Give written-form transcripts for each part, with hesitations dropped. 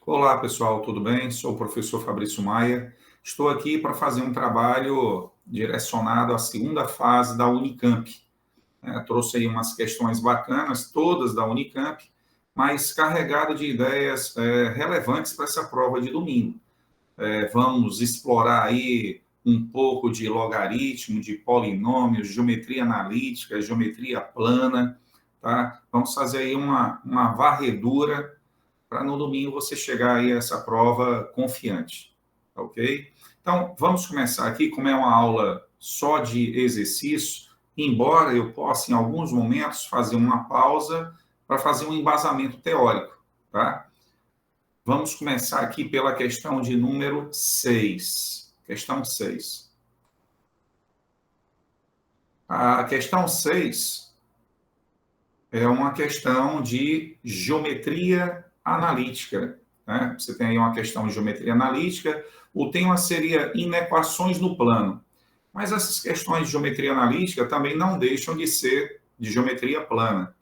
Olá, pessoal, tudo bem? Sou o professor Fabrício Maia. Estou aqui para fazer um trabalho direcionado à segunda fase da Unicamp. Trouxe aí umas questões bacanas, todas da Unicamp, mas carregado de ideias relevantes para essa prova de domingo. Vamos explorar aí um pouco de logaritmo, de polinômios, geometria analítica, geometria plana, tá? Vamos fazer aí uma varredura para no domingo você chegar aí a essa prova confiante, ok? Então, vamos começar aqui, como é uma aula só de exercício, embora eu possa, em alguns momentos, fazer uma pausa para fazer um embasamento teórico, tá? Vamos começar aqui pela questão de número 6. Questão 6. A questão 6 é uma questão de geometria analítica, né? Você tem aí uma questão de geometria analítica, o tema seria inequações no plano. Mas essas questões de geometria analítica também não deixam de ser de geometria plana.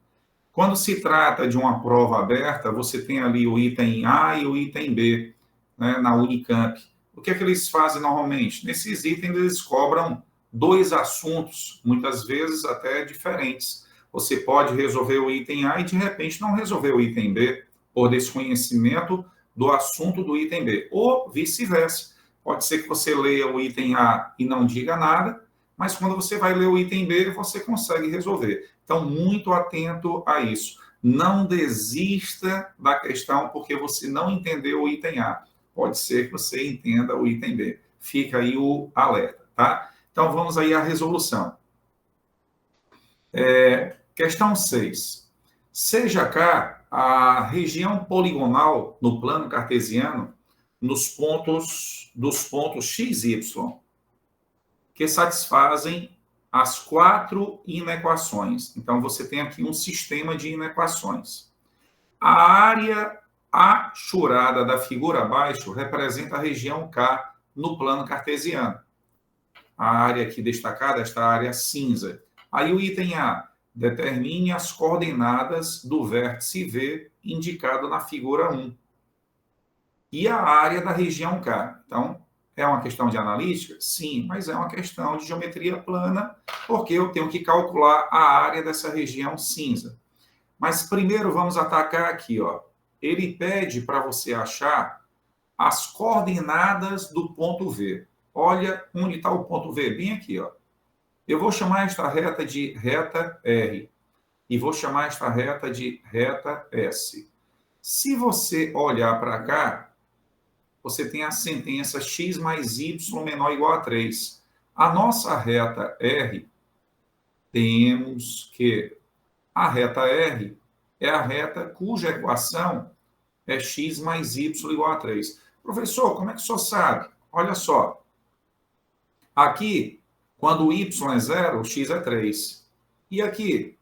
Quando se trata de uma prova aberta, você tem ali o item A e o item B, né, na Unicamp. O que é que eles fazem normalmente? Nesses itens, eles cobram dois assuntos, muitas vezes até diferentes. Você pode resolver o item A e, de repente, não resolver o item B, por desconhecimento do assunto do item B. Ou vice-versa. Pode ser que você leia o item A e não diga nada, mas quando você vai ler o item B, você consegue resolver. Então, muito atento a isso. Não desista da questão porque você não entendeu o item A. Pode ser que você entenda o item B. Fica aí o alerta, tá? Então, vamos aí à resolução. Questão 6. Seja cá a região poligonal no plano cartesiano dos pontos x e y, que satisfazem as quatro inequações. Então, você tem aqui um sistema de inequações. A área achurada da figura abaixo representa a região K no plano cartesiano. A área aqui destacada, esta área cinza. Aí o item A, determine as coordenadas do vértice V indicado na figura 1. E a área da região K. Então, é uma questão de analítica? Sim, mas é uma questão de geometria plana, porque eu tenho que calcular a área dessa região cinza. Mas primeiro vamos atacar aqui, ó. Ele pede para você achar as coordenadas do ponto V. Olha onde está o ponto V, bem aqui, ó. Eu vou chamar esta reta de reta R e vou chamar esta reta de reta S. Se você olhar para cá, você tem a sentença x mais y menor ou igual a 3. A nossa reta R, temos que a reta R é a reta cuja equação é x mais y igual a 3. Professor, como é que o senhor sabe? Olha só. Aqui, quando o y é 0, o x é 3. E aqui,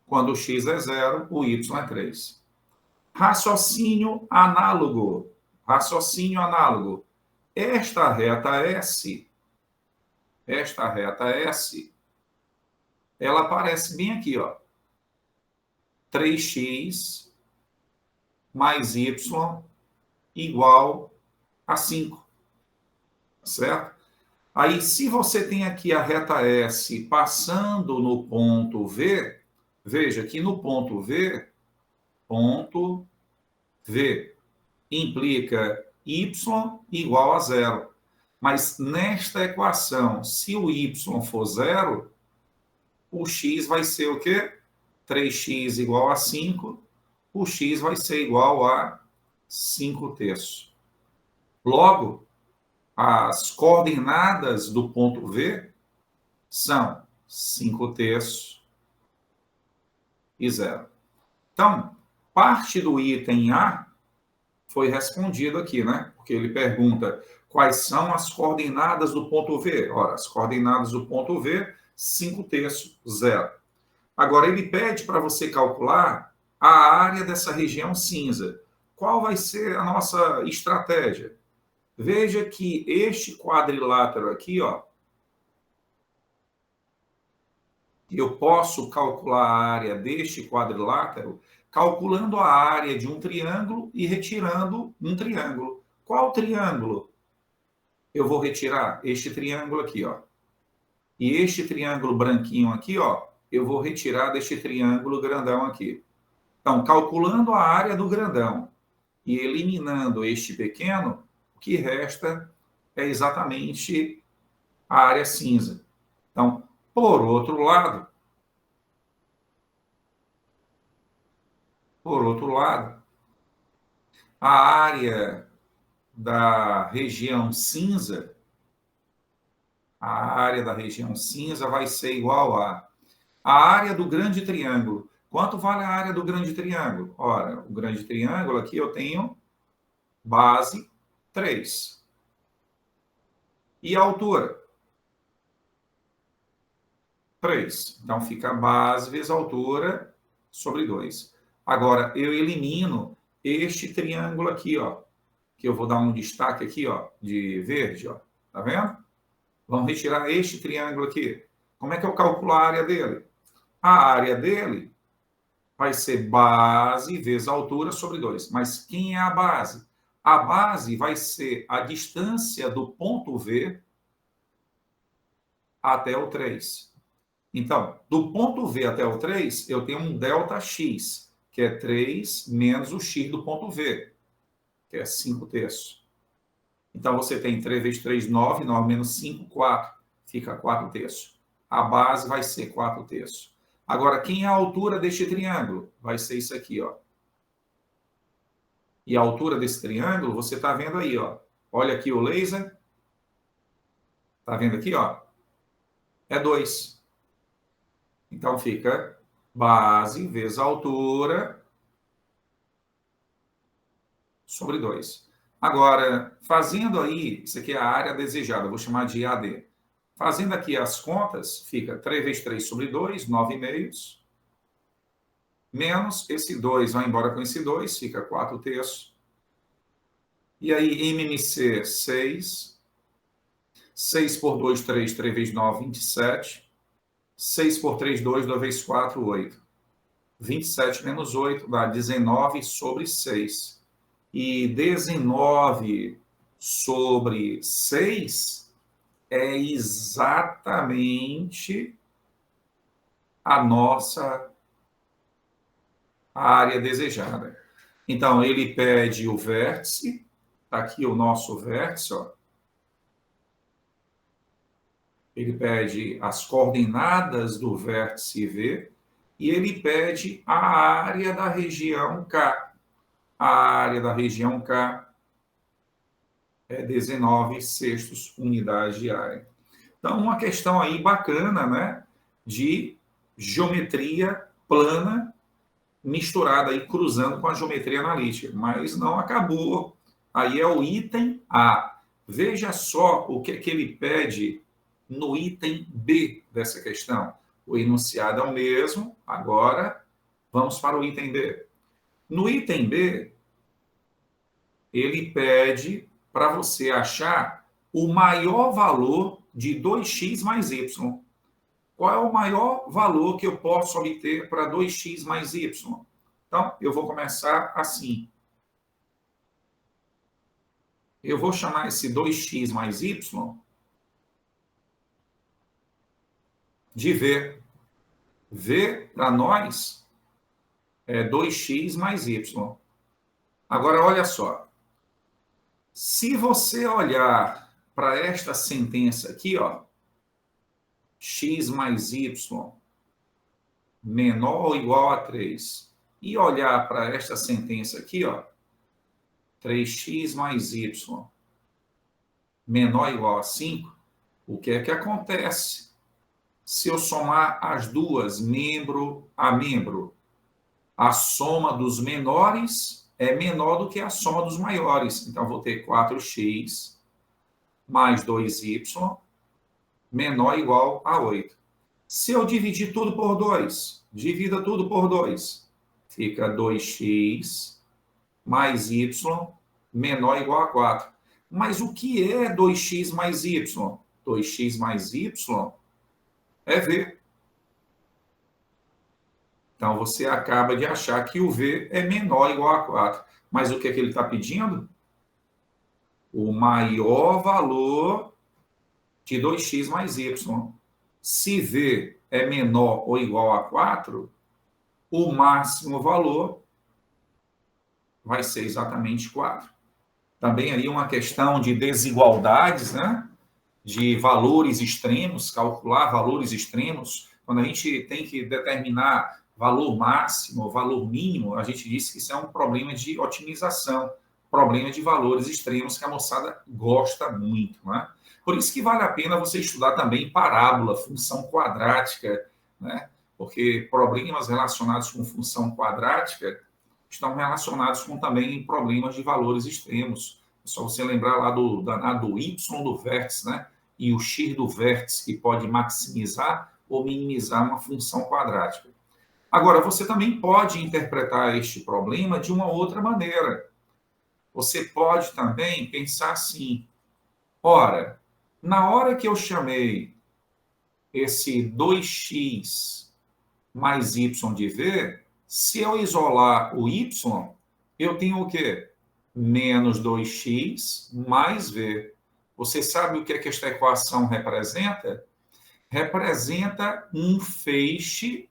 quando o x é 0, o y é 3. Raciocínio análogo. Raciocínio análogo. Esta reta S, ela aparece bem aqui, ó. 3x mais y igual a 5. Certo? Aí, se você tem aqui a reta S passando no ponto V, veja que no ponto V implica y igual a 0. Mas nesta equação, se o y for 0, o x vai ser o quê? 3x igual a 5, o x vai ser igual a 5 terços. Logo, as coordenadas do ponto V são 5 terços e 0. Então, parte do item A foi respondido aqui, né? Porque ele pergunta quais são as coordenadas do ponto V. Ora, as coordenadas do ponto V, 5 terços, 0. Agora, ele pede para você calcular a área dessa região cinza. Qual vai ser a nossa estratégia? Veja que este quadrilátero aqui, ó, eu posso calcular a área deste quadrilátero calculando a área de um triângulo e retirando um triângulo. Qual triângulo eu vou retirar? Este triângulo aqui, ó. E este triângulo branquinho aqui, ó, eu vou retirar deste triângulo grandão aqui. Então, calculando a área do grandão e eliminando este pequeno, o que resta é exatamente a área cinza. Então, por outro lado, a área da região cinza, vai ser igual a área do grande triângulo. Quanto vale a área do grande triângulo? Ora, o grande triângulo aqui eu tenho base 3. E a altura? 3. Então, fica a base vezes a altura sobre 2. Agora, eu elimino este triângulo aqui, ó, que eu vou dar um destaque aqui, ó, de verde, ó. Tá vendo? Vamos retirar este triângulo aqui. Como é que eu calculo a área dele? A área dele vai ser base vezes a altura sobre 2. Mas quem é a base? A base vai ser a distância do ponto V até o 3. Então, do ponto V até o 3, eu tenho um ΔX, que é 3 menos o x do ponto V, que é 5 terços. Então, você tem 3 vezes 3, 9, 9 menos 5, 4. Fica 4 terços. A base vai ser 4 terços. Agora, quem é a altura deste triângulo? Vai ser isso aqui, ó. E a altura desse triângulo, você está vendo aí, ó. Olha aqui o laser. Está vendo aqui, ó? É 2. Então, fica base vezes a altura sobre 2. Agora, fazendo aí, isso aqui é a área desejada, eu vou chamar de AD. Fazendo aqui as contas, fica 3 vezes 3 sobre 2, 9,5. Menos esse 2 vai embora com esse 2, fica 4 terços. E aí, MMC, 6. 6 por 2, 3. 3 vezes 9, 27. 6 por 3, 2. 2 vezes 4, 8. 27 menos 8 dá 19 sobre 6. E 19 sobre 6 é exatamente a nossa área desejada. Então, ele pede o vértice, está aqui o nosso vértice, ó. Ele pede as coordenadas do vértice V e ele pede a área da região K. A área da região K é 19 sextos unidades de área. Então, uma questão aí bacana, né, de geometria plana misturada aí, cruzando com a geometria analítica, mas não acabou. Aí é o item A. Veja só o que é que ele pede no item B dessa questão. O enunciado é o mesmo, agora vamos para o item B. No item B, ele pede para você achar o maior valor de 2x mais y. Qual é o maior valor que eu posso obter para 2x mais y? Então, eu vou começar assim. Eu vou chamar esse 2x mais y de V. V, para nós, é 2x mais y. Agora, olha só. Se você olhar para esta sentença aqui, ó, x mais y menor ou igual a 3, e olhar para esta sentença aqui, ó, 3x mais y menor ou igual a 5, o que é que acontece? Se eu somar as duas, membro a membro, a soma dos menores é menor do que a soma dos maiores. Então, vou ter 4x mais 2y menor ou igual a 8. Se eu dividir tudo por 2, divida tudo por 2, fica 2x mais y menor ou igual a 4. Mas o que é 2x mais y? 2x mais y é V. Então, você acaba de achar que o V é menor ou igual a 4. Mas o que é que ele está pedindo? O maior valor de 2x mais y. Se V é menor ou igual a 4, o máximo valor vai ser exatamente 4. Também aí uma questão de desigualdades, né? De valores extremos, calcular valores extremos. Quando a gente tem que determinar valor máximo, valor mínimo, a gente disse que isso é um problema de otimização, problema de valores extremos que a moçada gosta muito, né? Por isso que vale a pena você estudar também parábola, função quadrática, né? Porque problemas relacionados com função quadrática estão relacionados com também problemas de valores extremos. É só você lembrar lá do danado do y do vértice, né? E o x do vértice, que pode maximizar ou minimizar uma função quadrática. Agora, você também pode interpretar este problema de uma outra maneira. Você pode também pensar assim: ora, na hora que eu chamei esse 2x mais y de v, se eu isolar o y, eu tenho o quê? Menos 2x mais v. Você sabe o que é que esta equação representa? Representa um feixe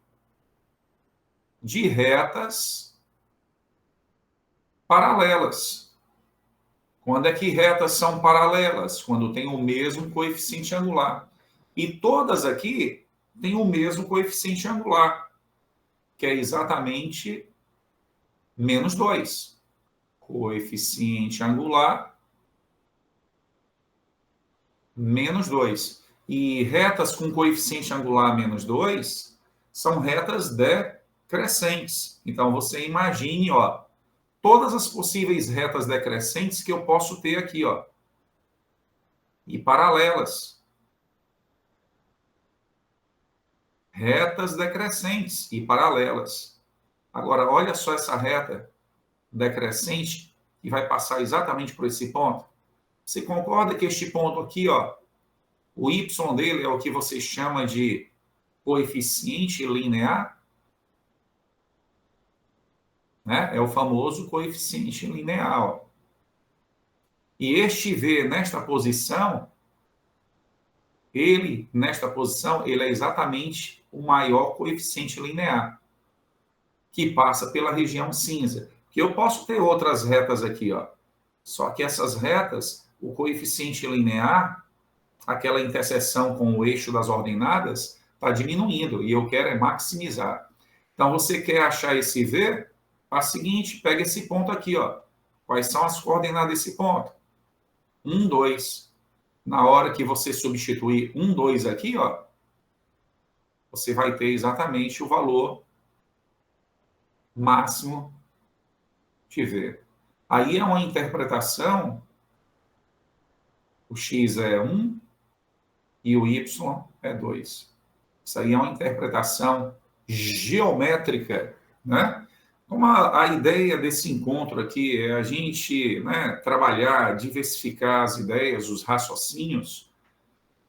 de retas paralelas. Quando é que retas são paralelas? Quando tem o mesmo coeficiente angular. E todas aqui têm o mesmo coeficiente angular, que é exatamente menos 2. Coeficiente angular, menos 2. E retas com coeficiente angular menos 2 são retas decrescentes. Então, você imagine, ó, todas as possíveis retas decrescentes que eu posso ter aqui, ó, e paralelas. Retas decrescentes e paralelas. Agora, olha só essa reta decrescente que vai passar exatamente por esse ponto. Você concorda que este ponto aqui, ó, o y dele é o que você chama de coeficiente linear? Né? É o famoso coeficiente linear. Ó. E este v nesta posição, ele é exatamente o maior coeficiente linear, que passa pela região cinza. Que eu posso ter outras retas aqui, ó. Só que essas retas, o coeficiente linear, aquela interseção com o eixo das ordenadas, está diminuindo, e eu quero é maximizar. Então, você quer achar esse v? Faz o seguinte, pega esse ponto aqui, ó. Quais são as coordenadas desse ponto? 1, 2. Na hora que você substituir 1, 2 aqui, ó, você vai ter exatamente o valor máximo de v. Aí é uma interpretação, o x é 1 e o y é 2. Isso aí é uma interpretação geométrica, né? Como a ideia desse encontro aqui é a gente, né, trabalhar, diversificar as ideias, os raciocínios,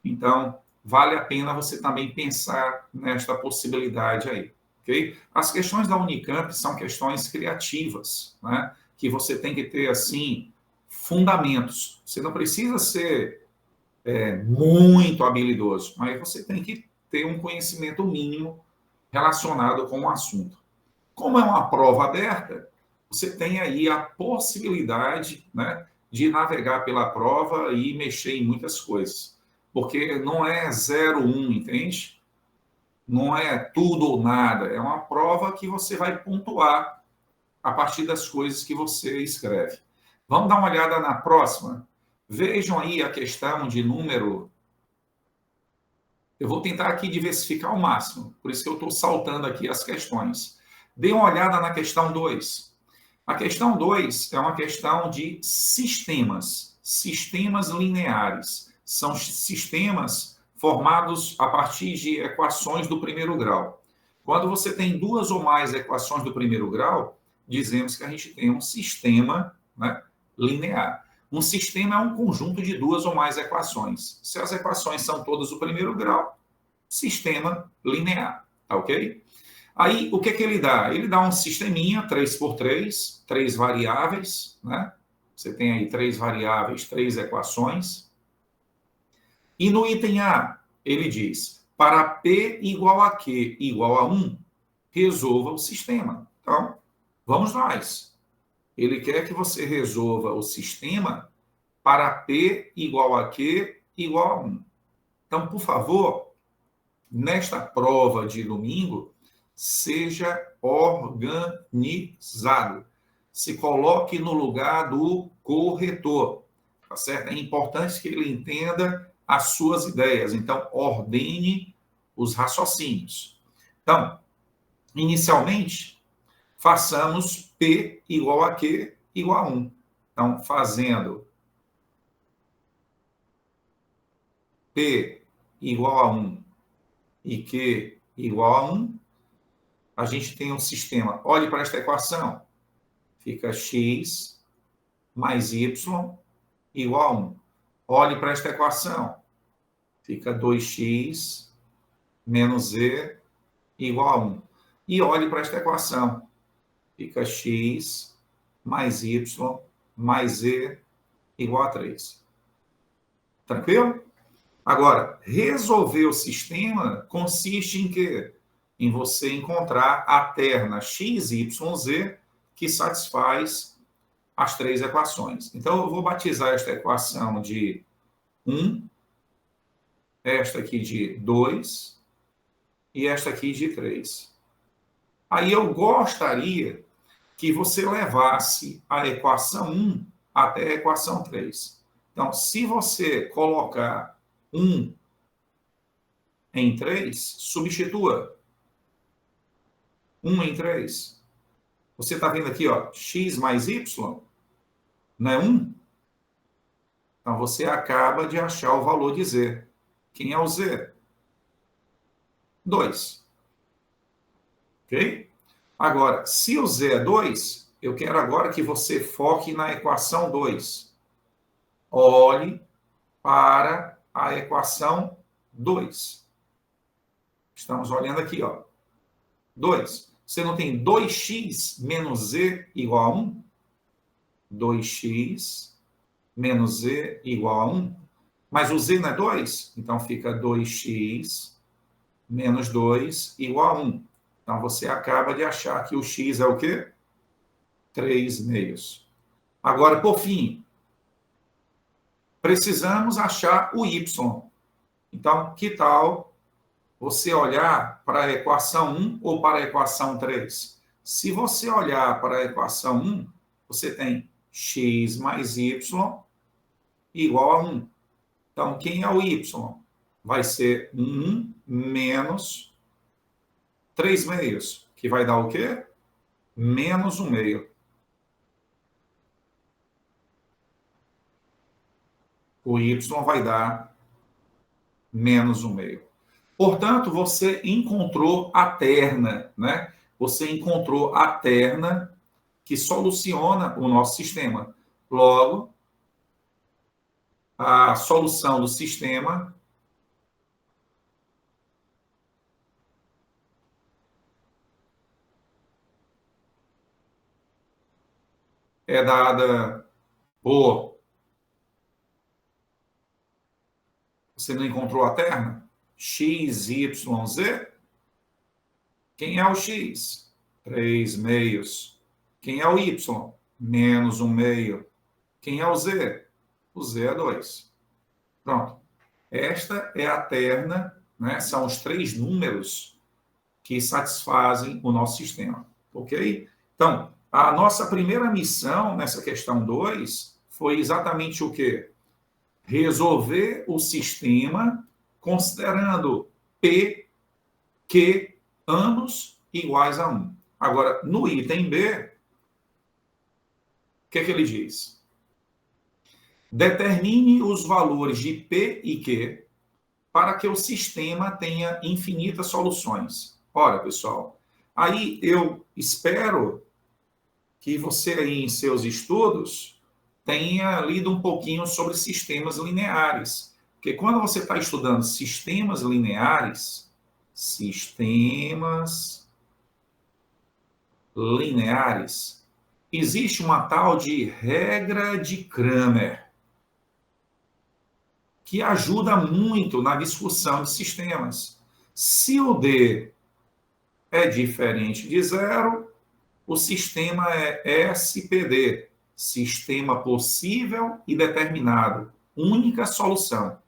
então vale a pena você também pensar nesta possibilidade aí, ok? As questões da Unicamp são questões criativas, né, que você tem que ter, assim, fundamentos. Você não precisa ser muito habilidoso, mas você tem que ter um conhecimento mínimo relacionado com o assunto. Como é uma prova aberta, você tem aí a possibilidade, né, de navegar pela prova e mexer em muitas coisas. Porque não é 0, 1, entende? Não é tudo ou nada. É uma prova que você vai pontuar a partir das coisas que você escreve. Vamos dar uma olhada na próxima? Vejam aí a questão de número. Eu vou tentar aqui diversificar ao máximo, por isso que eu estou saltando aqui as questões. Dê uma olhada na questão 2. A questão 2 é uma questão de sistemas, sistemas lineares. São sistemas formados a partir de equações do primeiro grau. Quando você tem duas ou mais equações do primeiro grau, dizemos que a gente tem um sistema, né, linear. Um sistema é um conjunto de duas ou mais equações. Se as equações são todas do primeiro grau, sistema linear, tá ok? Aí, o que que ele dá? Ele dá um sisteminha 3x3, 3 variáveis, né? Você tem aí 3 variáveis, 3 equações. E no item A, ele diz, para P igual a Q igual a 1, resolva o sistema. Então, vamos nós. Ele quer que você resolva o sistema para P igual a Q igual a 1. Então, por favor, nesta prova de domingo, seja organizado. Se coloque no lugar do corretor, tá certo? É importante que ele entenda as suas ideias. Então, ordene os raciocínios. Então, inicialmente, façamos P igual a Q igual a 1. Então, fazendo P igual a 1 e Q igual a 1, a gente tem um sistema. Olhe para esta equação. Fica x mais y igual a 1. Olhe para esta equação. Fica 2x menos z igual a 1. E olhe para esta equação. Fica x mais y mais z igual a 3. Tranquilo? Agora, resolver o sistema consiste em quê? Em você encontrar a terna x, y, z que satisfaz as 3 equações. Então, eu vou batizar esta equação de 1, esta aqui de 2 e esta aqui de 3. Aí eu gostaria que você levasse a equação 1 até a equação 3. Então, se você colocar 1 em 3, substitua 1 em 3. Você está vendo aqui, ó, x mais y, não é 1? Então, você acaba de achar o valor de z. Quem é o z? 2. Ok? Agora, se o z é 2, eu quero agora que você foque na equação 2. Olhe para a equação 2. Estamos olhando aqui, ó. 2. Você não tem 2x menos z igual a 1? 2x menos z igual a 1. Mas o z não é 2? Então fica 2x menos 2 igual a 1. Então você acaba de achar que o x é o quê? 3 meios. Agora, por fim, precisamos achar o y. Então, que tal você olhar para a equação 1 ou para a equação 3? Se você olhar para a equação 1, você tem x mais y igual a 1. Então, quem é o y? Vai ser 1 menos 3 meios, que vai dar o quê? Menos 1 meio. O y vai dar menos 1 meio. Portanto, você encontrou a terna, né? Você encontrou a terna que soluciona o nosso sistema. Logo, a solução do sistema é dada por... Você não encontrou a terna? X, Y, Z? Quem é o X? 3 meios. Quem é o Y? Menos 1 meio. Quem é o Z? O Z é 2. Pronto. Esta é a terna, né? São os 3 números que satisfazem o nosso sistema. Ok? Então, a nossa primeira missão nessa questão 2 foi exatamente o quê? Resolver o sistema considerando P, Q, ambos iguais a 1. Agora, no item B, o que ele diz? Determine os valores de P e Q para que o sistema tenha infinitas soluções. Ora, pessoal, aí eu espero que você aí em seus estudos tenha lido um pouquinho sobre sistemas lineares. Porque quando você está estudando sistemas lineares lineares, existe uma tal de regra de Cramer, que ajuda muito na discussão de sistemas. Se o D é diferente de zero, o sistema é SPD, sistema possível e determinado, única solução.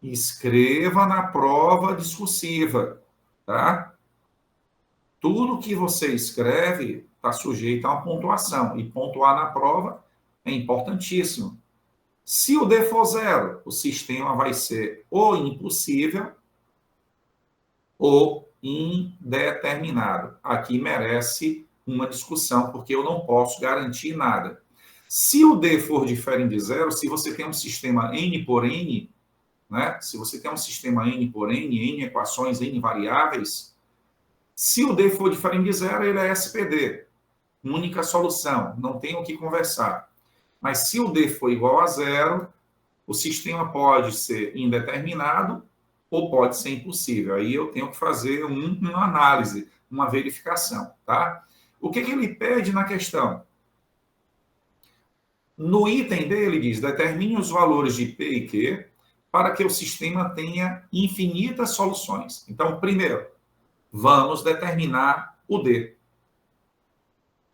Escreva na prova discursiva, tá? Tudo que você escreve está sujeito a uma pontuação, e pontuar na prova é importantíssimo. Se o D for zero, o sistema vai ser ou impossível ou indeterminado. Aqui merece uma discussão, porque eu não posso garantir nada. Se o D for diferente de zero, se você tem um sistema N por N, né? Se você tem um sistema N por N, N equações, N variáveis, se o D for diferente de zero, ele é SPD, única solução, não tem o que conversar. Mas se o D for igual a zero, o sistema pode ser indeterminado ou pode ser impossível. Aí eu tenho que fazer uma análise, uma verificação, tá? O que ele pede na questão? No item D, ele diz, determine os valores de P e Q para que o sistema tenha infinitas soluções. Então, primeiro, vamos determinar o D.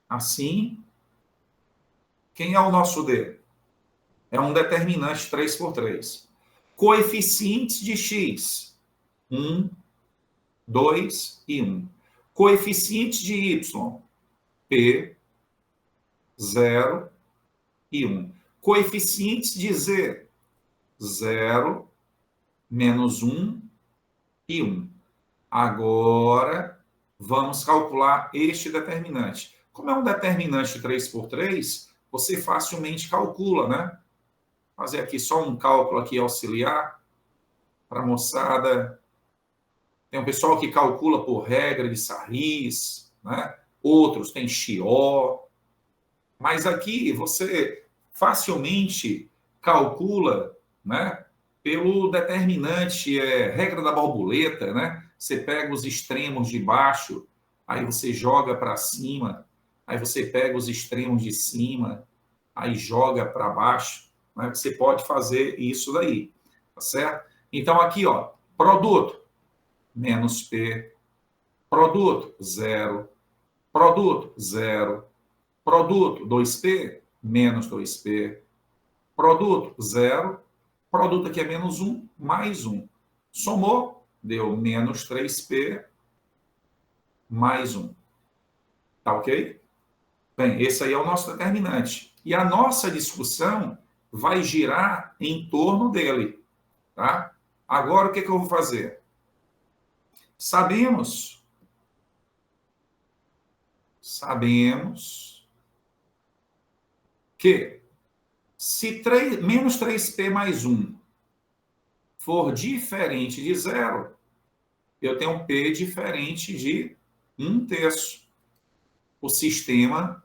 Assim, quem é o nosso D? É um determinante 3 por 3. Coeficientes de x, 1, 2 e 1. Coeficientes de y, p, 0 e 1. Coeficientes de z, 0, menos 1 e 1. Agora, vamos calcular este determinante. Como é um determinante 3 por 3, você facilmente calcula, né? Fazer aqui só um cálculo aqui auxiliar para a moçada. Tem um pessoal que calcula por regra de Sarris, né? Outros têm Chió. Mas aqui você facilmente calcula, né? Pelo determinante, regra da borboleta, né? Você pega os extremos de baixo, aí você joga para cima, aí você pega os extremos de cima, aí joga para baixo, né? Você pode fazer isso daí, tá certo? Então aqui, ó, produto, menos P, produto, 0, produto, 0, produto, 2P, menos 2P, produto, 0, produto aqui é menos 1, mais 1. Somou, deu menos 3P, mais 1. Tá ok? Bem, esse aí é o nosso determinante. E a nossa discussão vai girar em torno dele, tá? Agora, o que eu vou fazer? Sabemos que se menos 3P mais 1 for diferente de zero, eu tenho um P diferente de 1/3. O sistema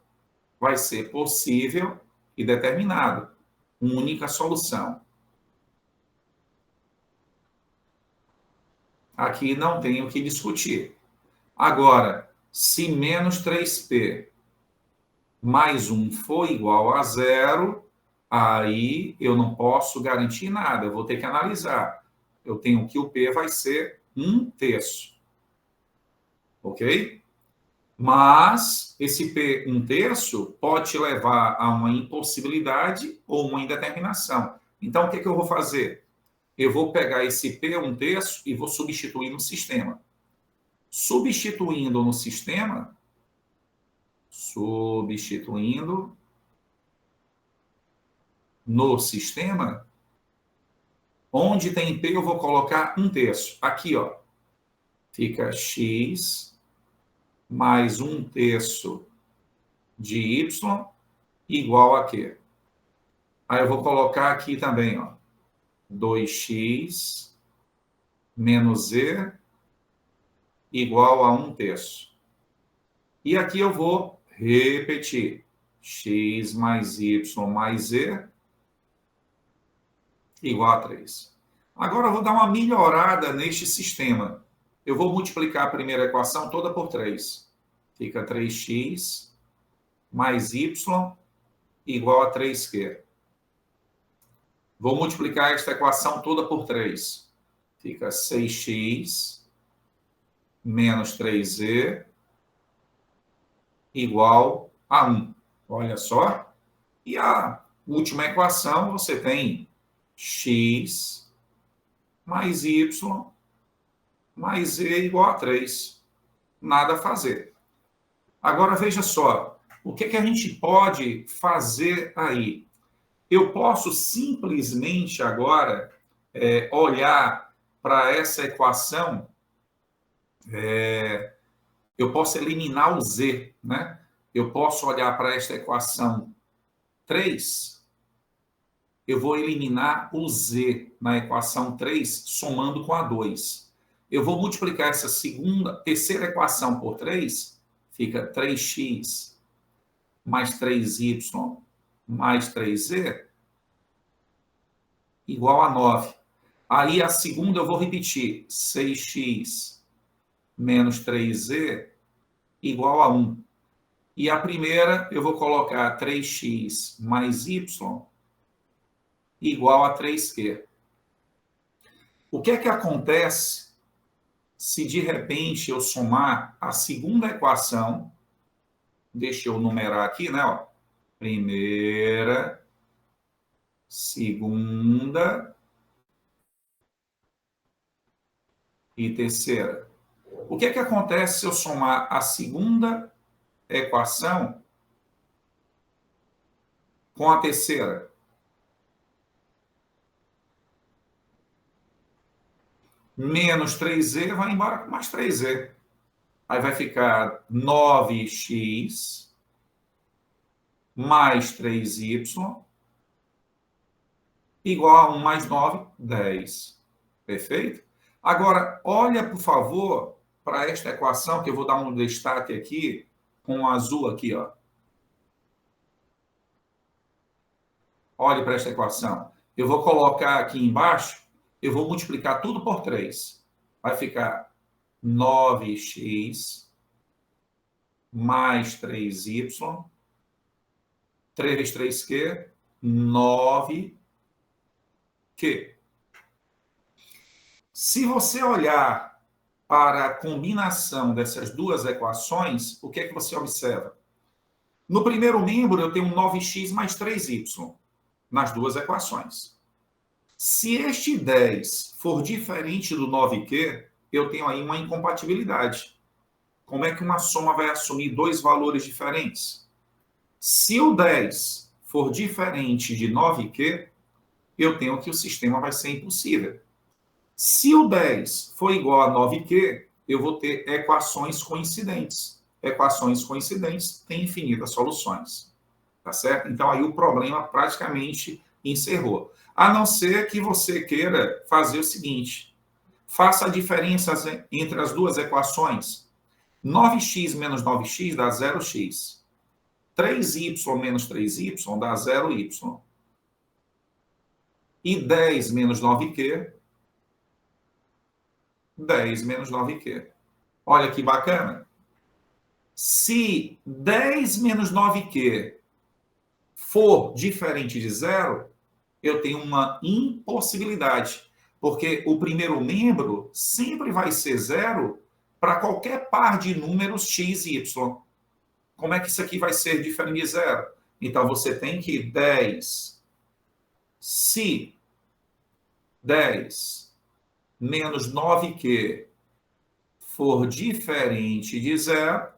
vai ser possível e determinado. Única solução. Aqui não tem o que discutir. Agora, se menos 3P mais 1 for igual a zero, aí eu não posso garantir nada, eu vou ter que analisar. Eu tenho que o P vai ser 1/3. Ok? Mas esse P 1/3 pode te levar a uma impossibilidade ou uma indeterminação. Então, o que eu vou fazer? Eu vou pegar esse P 1/3 e vou substituir no sistema. Substituindo no sistema, onde tem P eu vou colocar 1/3. Aqui, ó, fica x mais 1/3 de y igual a quê? Aí eu vou colocar aqui também, ó, 2x menos z igual a 1/3. E aqui eu vou repetir. X mais y mais z igual a 3. Agora eu vou dar uma melhorada neste sistema. Eu vou multiplicar a primeira equação toda por 3. Fica 3x mais y igual a 3q. Vou multiplicar esta equação toda por 3. Fica 6x menos 3z igual a 1. Olha só. E a última equação, você tem x mais y mais z igual a 3. Nada a fazer. Agora, veja só. O que a gente pode fazer aí? Eu posso simplesmente agora olhar para essa equação, eu posso eliminar o z, né? Eu posso olhar para esta equação 3, eu vou eliminar o z na equação 3, somando com a 2. Eu vou multiplicar essa terceira equação por 3, fica 3x mais 3y mais 3z igual a 9. Aí a segunda eu vou repetir, 6x menos 3z igual a 1. E a primeira eu vou colocar 3x mais y igual a 3q. O que é que acontece se de repente eu somar a segunda equação, deixa eu numerar aqui, né? Ó, primeira, segunda e terceira. O que é que acontece se eu somar a segunda equação com a terceira? Menos 3z vai embora com mais 3z. Aí vai ficar 9x mais 3y igual a 1 mais 9, 10. Perfeito? Agora, olha, por favor, para esta equação, que eu vou dar um destaque aqui, com o azul aqui, ó. Olhe para esta equação. Eu vou colocar aqui embaixo, eu vou multiplicar tudo por 3. Vai ficar 9x mais 3y, 3 vezes 3q, 9q. Se você olhar para a combinação dessas duas equações, o que é que você observa? No primeiro membro, eu tenho 9x mais 3y nas duas equações. Se este 10 for diferente do 9q, eu tenho aí uma incompatibilidade. Como é que uma soma vai assumir dois valores diferentes? Se o 10 for diferente de 9q, eu tenho que o sistema vai ser impossível. Se o 10 for igual a 9q, eu vou ter equações coincidentes. Equações coincidentes têm infinitas soluções. Tá certo? Então, aí o problema praticamente encerrou. A não ser que você queira fazer o seguinte. Faça a diferença entre as duas equações. 9x menos 9x dá 0x. 3y menos 3y dá 0y. E 10 menos 9q, 10 menos 9q. Olha que bacana. Se 10 menos 9q for diferente de 0, eu tenho uma impossibilidade. Porque o primeiro membro sempre vai ser 0 para qualquer par de números x e y. Como é que isso aqui vai ser diferente de 0? Então, você tem que 10. Se 10 menos 9q for diferente de 0,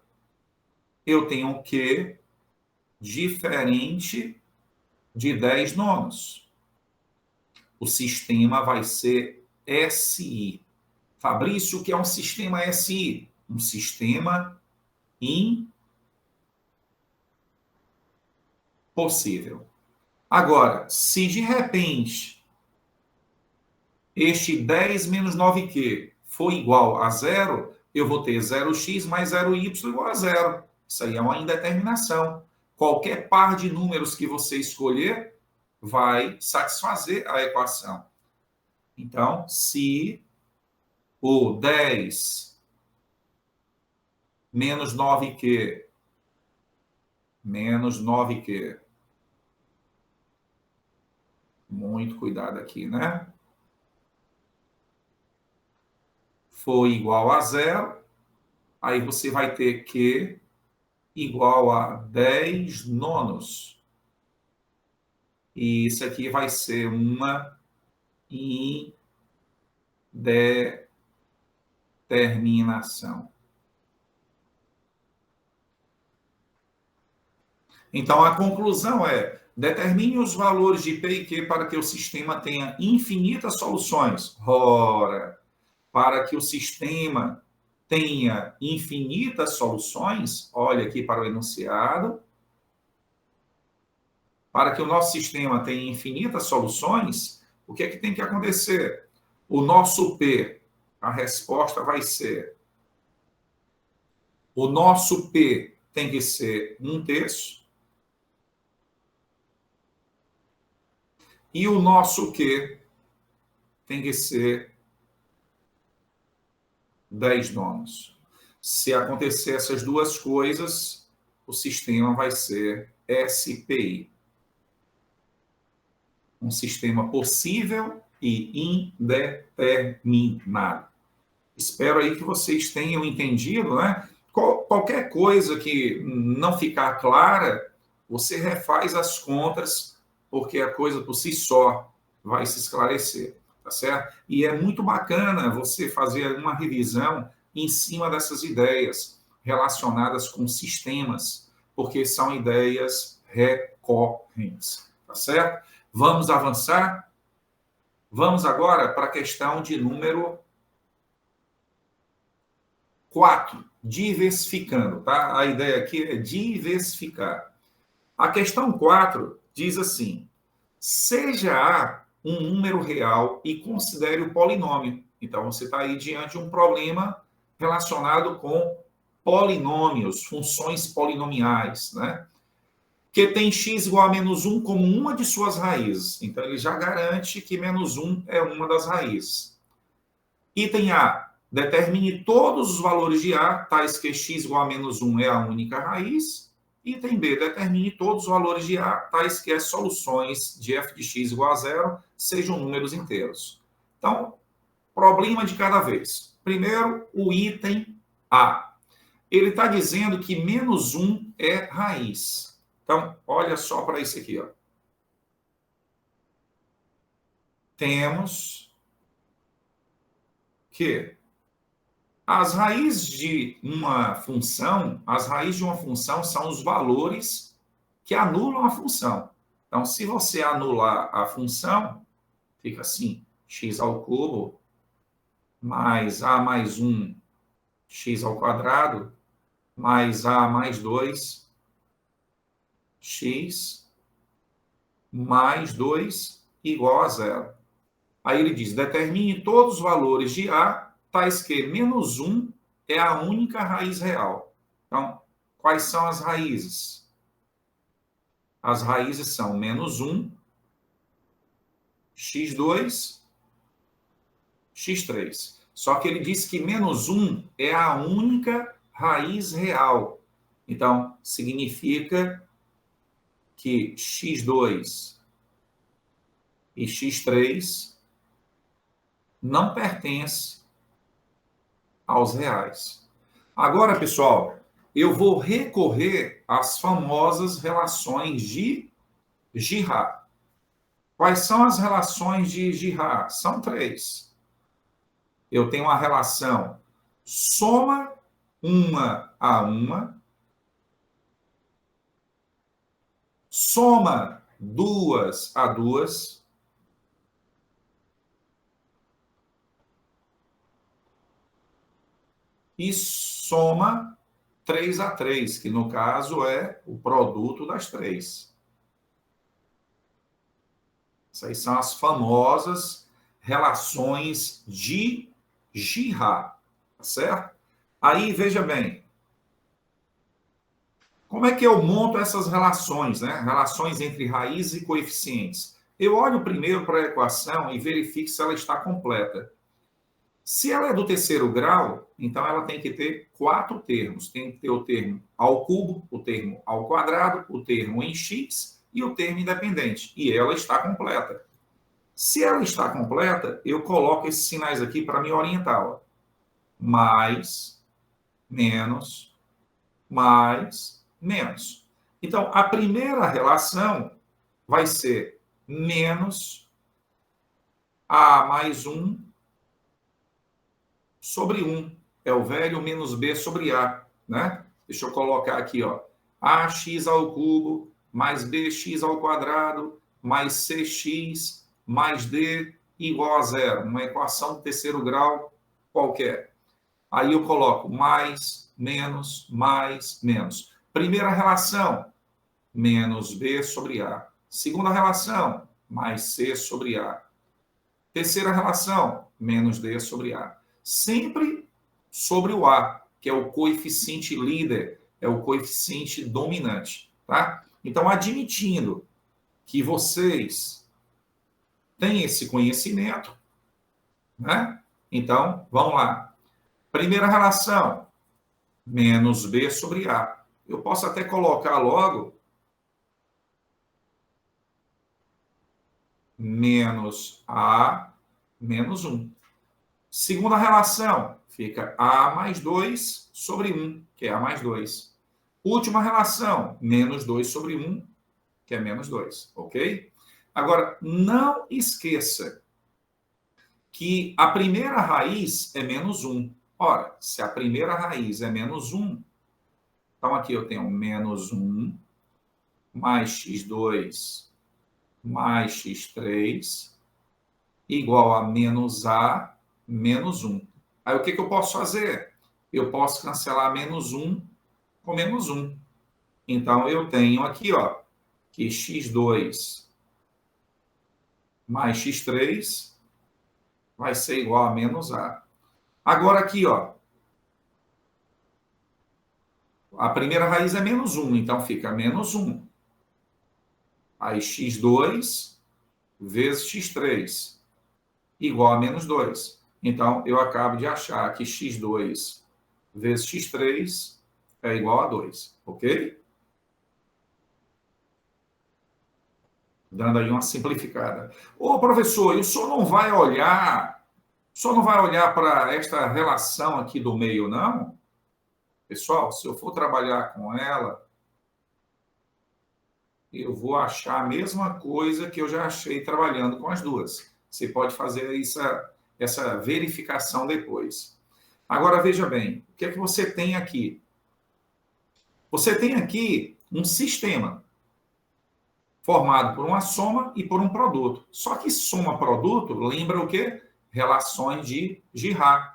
eu tenho q diferente de 10 nonos. O sistema vai ser SI. Fabrício, o que é um sistema SI? Um sistema impossível. Agora, se de repente este 10 menos 9q for igual a 0, eu vou ter 0x mais 0y igual a 0. Isso aí é uma indeterminação. Qualquer par de números que você escolher vai satisfazer a equação. Então, se o 10 menos 9Q, menos 9Q. Muito cuidado aqui, né? For igual a zero, aí você vai ter Q igual a 10 nonos. E isso aqui vai ser uma indeterminação. Então, a conclusão é: determine os valores de P e Q para que o sistema tenha infinitas soluções. Ora, para que o sistema tenha infinitas soluções, olha aqui para o enunciado, para que o nosso sistema tenha infinitas soluções, o que é que tem que acontecer? O nosso P, a resposta vai ser, o nosso P tem que ser 1/3, e o nosso Q tem que ser 10 nonos. Se acontecer essas duas coisas, o sistema vai ser SPI. Um sistema possível e indeterminado. Espero aí que vocês tenham entendido, né? Qualquer coisa que não ficar clara, você refaz as contas, porque a coisa por si só vai se esclarecer, tá certo? E é muito bacana você fazer uma revisão em cima dessas ideias relacionadas com sistemas, porque são ideias recorrentes, tá certo? Vamos avançar? Vamos agora para a questão de número 4, diversificando, tá? A ideia aqui é diversificar. A questão 4 diz assim: seja A um número real e considere o polinômio. Então, você está aí diante de um problema relacionado com polinômios, funções polinomiais, né? Que tem x igual a menos 1 como uma de suas raízes. Então, ele já garante que menos 1 é uma das raízes. Item A. Determine todos os valores de A, tais que x igual a menos 1 é a única raiz. Item B. Determine todos os valores de A, tais que as soluções de f de x igual a zero sejam números inteiros. Então, problema de cada vez. Primeiro, o item A. Ele está dizendo que menos 1 é raiz. Então, olha só para isso aqui. Ó. Temos que as raízes de uma função, são os valores que anulam a função. Então, se você anular a função, fica assim, x ao cubo mais a mais 1 x ao quadrado mais a mais 2 x mais 2 igual a zero. Aí ele diz, determine todos os valores de A, tais que menos 1 é a única raiz real. Então, quais são as raízes? As raízes são menos 1, x2, x3. Só que ele diz que menos 1 é a única raiz real. Então, significa que x2 e x3 não pertencem aos reais. Agora, pessoal, eu vou recorrer às famosas relações de Girard. Quais são as relações de Girard? São 3. Eu tenho uma relação soma uma a uma, soma 2 a 2, e soma 3 a 3, que no caso é o produto das 3. Essas são as famosas relações de Girard, tá certo? Aí, veja bem, como é que eu monto essas relações, né? Relações entre raízes e coeficientes. Eu olho primeiro para a equação e verifico se ela está completa. Se ela é do terceiro grau, então ela tem que ter 4 termos. Tem que ter o termo ao cubo, o termo ao quadrado, o termo em x e o termo independente. E ela está completa. Se ela está completa, eu coloco esses sinais aqui para me orientar. Ó. Mais, menos, mais, menos. Então, a primeira relação vai ser menos A mais 1 sobre 1. É o velho menos B sobre A. Né? Deixa eu colocar aqui. Ó. AX ao cubo mais BX ao quadrado mais CX mais D igual a zero. Uma equação de terceiro grau qualquer. Aí eu coloco mais, menos, mais, menos. Primeira relação, menos B sobre A. Segunda relação, mais C sobre A. Terceira relação, menos D sobre A. Sempre sobre o A, que é o coeficiente líder, é o coeficiente dominante. Tá? Então, admitindo que vocês têm esse conhecimento, né? Então, vamos lá. Primeira relação, menos B sobre A. Eu posso até colocar logo menos A menos 1. Segunda relação, fica A mais 2 sobre 1, que é A mais 2. Última relação, menos 2 sobre 1, que é menos 2, ok? Agora, não esqueça que a primeira raiz é menos 1. Ora, se a primeira raiz é menos 1, então aqui eu tenho menos 1 mais x2 mais x3 igual a menos A menos 1. Aí o que eu posso fazer? Eu posso cancelar menos 1 com menos 1. Então eu tenho aqui, ó, que x2 mais x3 vai ser igual a menos A. Agora aqui, ó, a primeira raiz é menos 1, então fica menos 1. Aí x2 vezes x3 igual a menos 2. Então, eu acabo de achar que x2 vezes x3 é igual a 2, ok? Dando aí uma simplificada. Ô, professor, e o senhor não vai olhar para esta relação aqui do meio, não? Pessoal, se eu for trabalhar com ela, eu vou achar a mesma coisa que eu já achei trabalhando com as duas. Você pode fazer essa verificação depois. Agora, veja bem, o que é que você tem aqui? Você tem aqui um sistema formado por uma soma e por um produto. Só que soma-produto lembra o quê? Relações de Girard.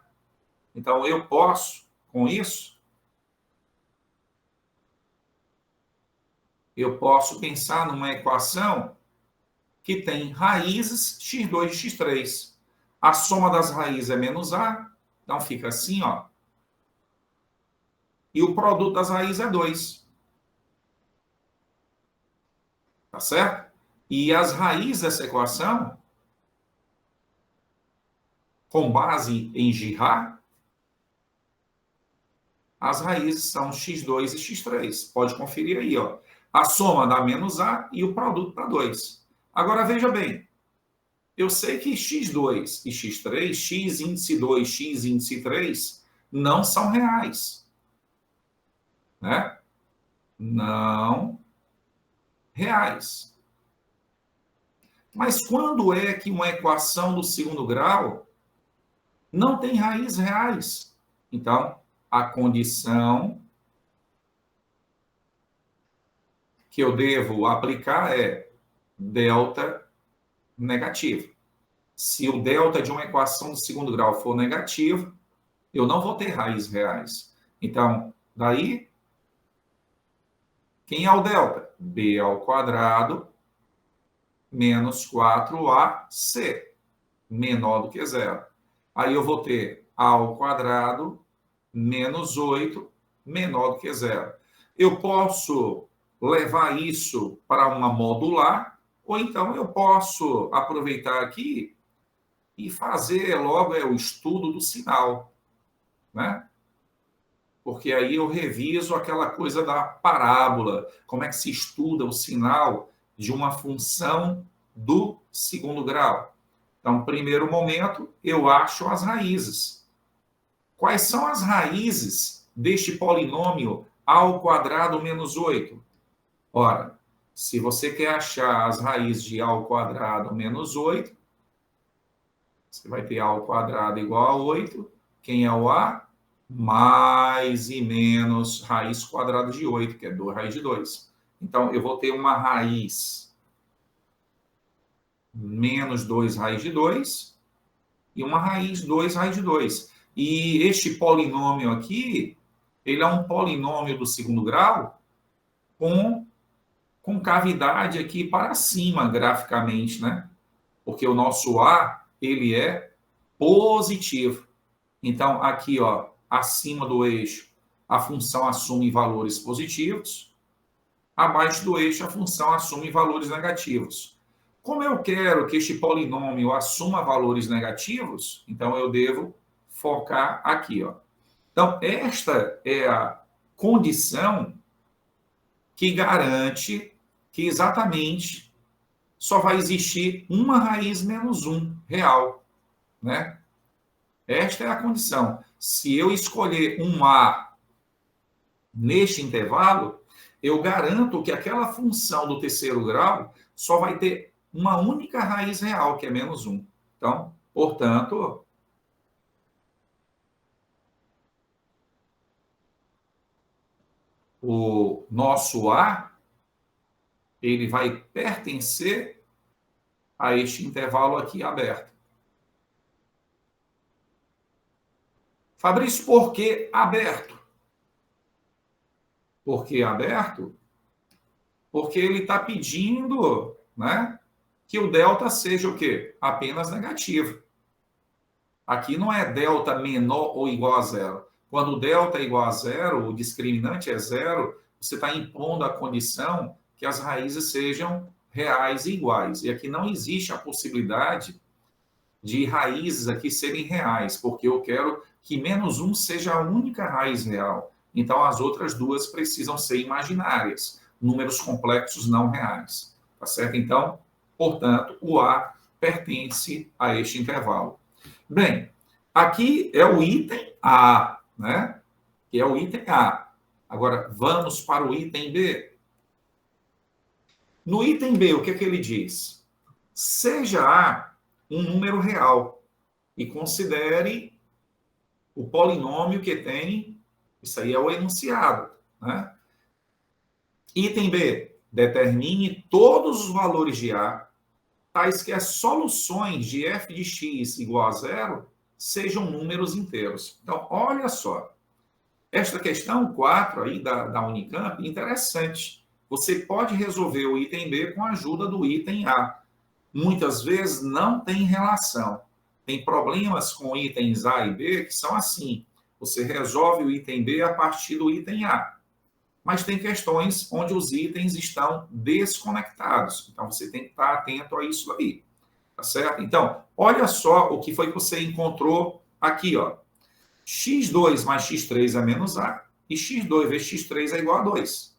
Então, eu posso, com isso, eu posso pensar numa equação que tem raízes x2 e x3. A soma das raízes é menos A, então fica assim, ó. E o produto das raízes é 2. Tá certo? E as raízes dessa equação, com base em Girard, as raízes são x2 e x3. Pode conferir aí, ó. A soma dá menos A e o produto dá 2. Agora, veja bem. Eu sei que x2 e x3, x índice 2, x índice 3, não são reais. Né? Não reais. Mas quando é que uma equação do segundo grau não tem raízes reais? Então, a condição que eu devo aplicar é delta negativo. Se o delta de uma equação do segundo grau for negativo, eu não vou ter raízes reais. Então, daí, quem é o delta? B ao quadrado menos 4AC, menor do que zero. Aí eu vou ter A ao quadrado menos 8, menor do que zero. Eu posso levar isso para uma modular Ou então eu posso aproveitar aqui e fazer logo o estudo do sinal, né? Porque aí eu reviso aquela coisa da parábola, como é que se estuda o sinal de uma função do segundo grau. Então, primeiro momento, eu acho as raízes. Quais são as raízes deste polinômio a ao quadrado menos 8? Ora, se você quer achar as raízes de a ao quadrado menos 8, você vai ter a ao quadrado igual a 8. Quem é o a? Mais e menos raiz quadrada de 8, que é 2 raiz de 2. Então, eu vou ter uma raiz menos 2 raiz de 2 e uma raiz 2 raiz de 2. E este polinômio aqui, ele é um polinômio do segundo grau com cavidade aqui para cima, graficamente, né? Porque o nosso A, ele é positivo. Então, aqui, ó, acima do eixo, a função assume valores positivos. Abaixo do eixo, a função assume valores negativos. Como eu quero que este polinômio assuma valores negativos, então eu devo focar aqui, ó. Então, esta é a condição que garante que exatamente só vai existir uma raiz menos 1 real, né? Esta é a condição. Se eu escolher um A neste intervalo, eu garanto que aquela função do terceiro grau só vai ter uma única raiz real, que é menos 1. Então, portanto, o nosso A, ele vai pertencer a este intervalo aqui aberto. Fabrício, por que aberto? Por que aberto? Porque ele está pedindo, né, que o delta seja o quê? Apenas negativo. Aqui não é delta menor ou igual a zero. Quando o delta é igual a zero, o discriminante é zero, você está impondo a condição que as raízes sejam reais e iguais. E aqui não existe a possibilidade de raízes aqui serem reais, porque eu quero que menos 1 seja a única raiz real. Então, as outras duas precisam ser imaginárias, números complexos não reais. Tá certo? Então, portanto, o A pertence a este intervalo. Bem, aqui é o item A, né? Que é o item A. Agora, vamos para o item B. No item B, o que é que ele diz? Seja A um número real e considere o polinômio que tem, isso aí é o enunciado, né? Item B, determine todos os valores de A, tais que as soluções de f de x igual a zero sejam números inteiros. Então, olha só, esta questão 4 aí da Unicamp, interessante. Você pode resolver o item B com a ajuda do item A. Muitas vezes não tem relação. Tem problemas com itens A e B que são assim. Você resolve o item B a partir do item A. Mas tem questões onde os itens estão desconectados. Então, você tem que estar atento a isso aí. Tá certo? Então, olha só o que foi que você encontrou aqui, ó. x2 mais x3 é menos A e x2 vezes x3 é igual a 2.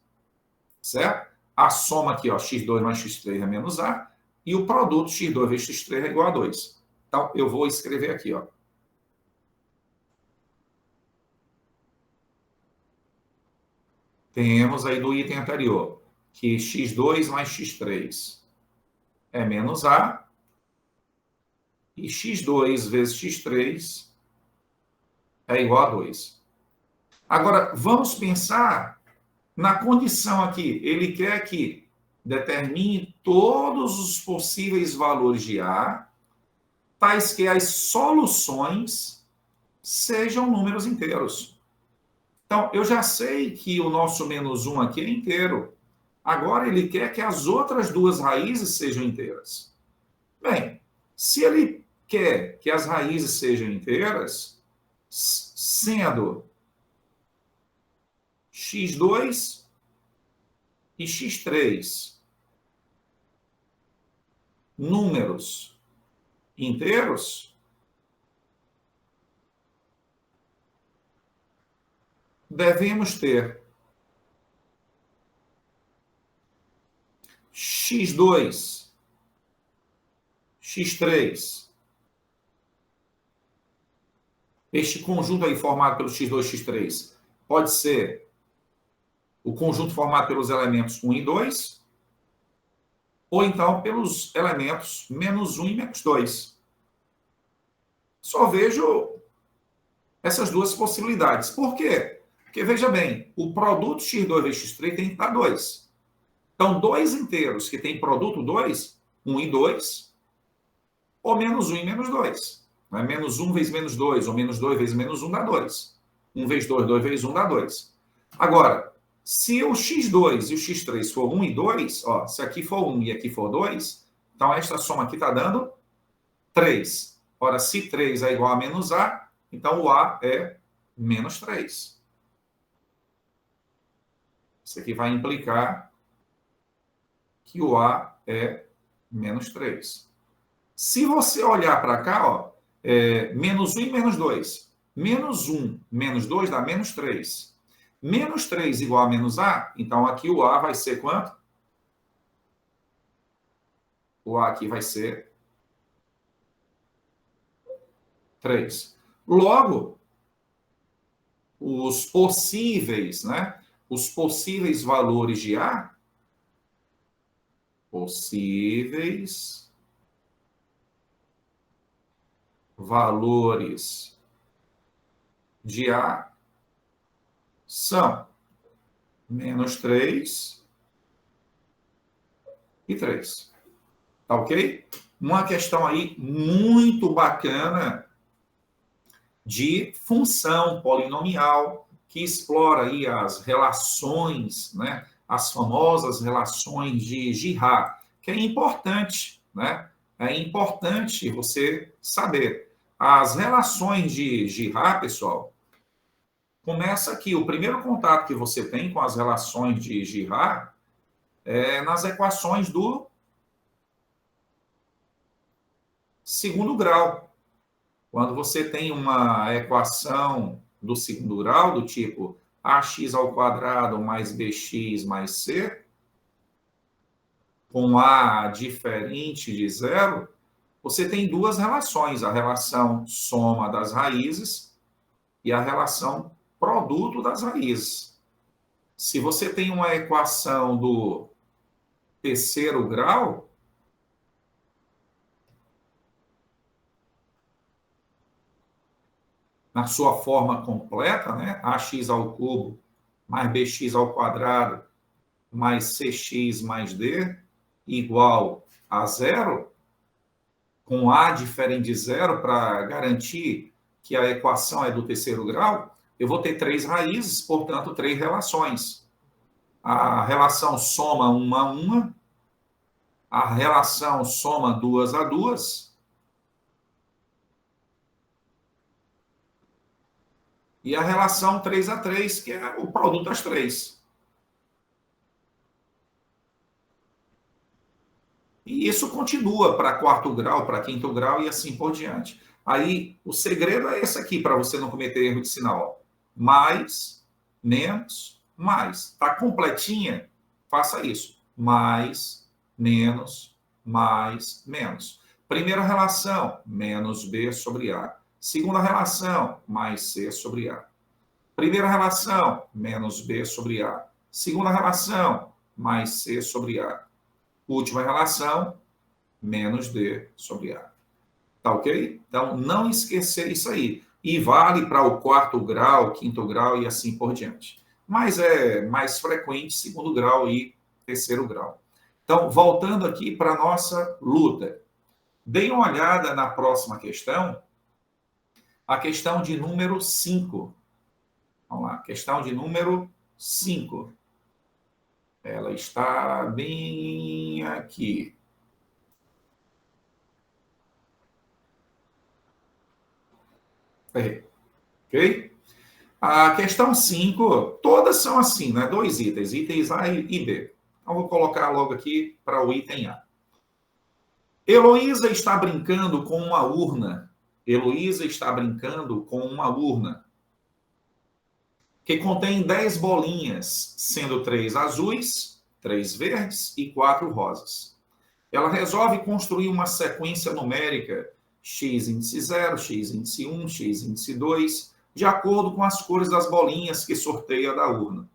Certo? A soma aqui, ó, x2 mais x3 é menos A e o produto x2 vezes x3 é igual a 2. Então, eu vou escrever aqui, ó. Temos aí do item anterior que x2 mais x3 é menos A e x2 vezes x3 é igual a 2. Agora, vamos pensar na condição aqui. Ele quer que determine todos os possíveis valores de A, tais que as soluções sejam números inteiros. Então, eu já sei que o nosso menos 1 aqui é inteiro. Agora, ele quer que as outras duas raízes sejam inteiras. Bem, se ele quer que as raízes sejam inteiras, sendo x2 e x3 números inteiros, devemos ter x2, x3, este conjunto aí formado pelo x2, x3, pode ser o conjunto formado pelos elementos 1 e 2, ou então pelos elementos menos 1 e menos 2. Só vejo essas duas possibilidades. Por quê? Porque, veja bem, o produto x2 vezes x3 tem que dar 2. Então, dois inteiros que tem produto 2, 1 e 2, ou menos 1 e menos 2. Não é? Menos 1 vezes menos 2, ou menos 2 vezes menos 1 dá 2. 1 vezes 2, 2 vezes 1 dá 2. Agora, se o x2 e o x3 for 1 e 2, ó, se aqui for 1 e aqui for 2, então esta soma aqui está dando 3. Ora, se 3 é igual a menos A, então o A é menos 3. Isso aqui vai implicar que o A é menos 3. Se você olhar para cá, ó, menos 1 e menos 2. Menos 1 menos 2 dá menos 3. Menos 3 igual a menos A, então aqui o A vai ser quanto? O A aqui vai ser 3. Logo, os possíveis, né? Os possíveis valores de A, possíveis valores de A são menos 3 e 3. Tá ok? Uma questão aí muito bacana de função polinomial, que explora aí as relações, né? As famosas relações de Girard, que é importante, né? É importante você saber. As relações de Girard, pessoal, começa aqui. O primeiro contato que você tem com as relações de Girard é nas equações do segundo grau. Quando você tem uma equação do segundo grau, do tipo ax ao quadrado mais bx mais c, com a diferente de zero, você tem duas relações, a relação soma das raízes e a relação produto das raízes. Se você tem uma equação do terceiro grau, na sua forma completa, né? Ax ao cubo mais bx ao quadrado mais cx mais d igual a zero, com a diferente de zero para garantir que a equação é do terceiro grau, eu vou ter três raízes, portanto, três relações. A relação soma 1 a 1, a relação soma 2 a 2, e a relação 3 a 3, que é o produto das três. E isso continua para quarto grau, para quinto grau e assim por diante. Aí, o segredo é esse aqui, para você não cometer erro de sinal. Mais, menos, mais. Está completinha? Faça isso. Mais, menos, mais, menos. Primeira relação, menos B sobre A. Segunda relação, mais C sobre A. Primeira relação, menos B sobre A. Segunda relação, mais C sobre A. Última relação, menos D sobre A. Tá ok? Então, não esquecer isso aí. E vale para o quarto grau, quinto grau e assim por diante. Mas é mais frequente segundo grau e terceiro grau. Então, voltando aqui para a nossa luta. Deem uma olhada na próxima questão, a questão de número 5. Vamos lá, questão de número 5. Ela está bem aqui. Ok? A questão 5, todas são assim, né? Dois itens, itens A e B. Então, vou colocar logo aqui para o item A. Heloísa está brincando com uma urna. Heloísa está brincando com uma urna que contém 10 bolinhas, sendo 3 azuis, 3 verdes e 4 rosas. Ela resolve construir uma sequência numérica x índice 0, x índice 1, x índice 2, de acordo com as cores das bolinhas que sorteia da urna.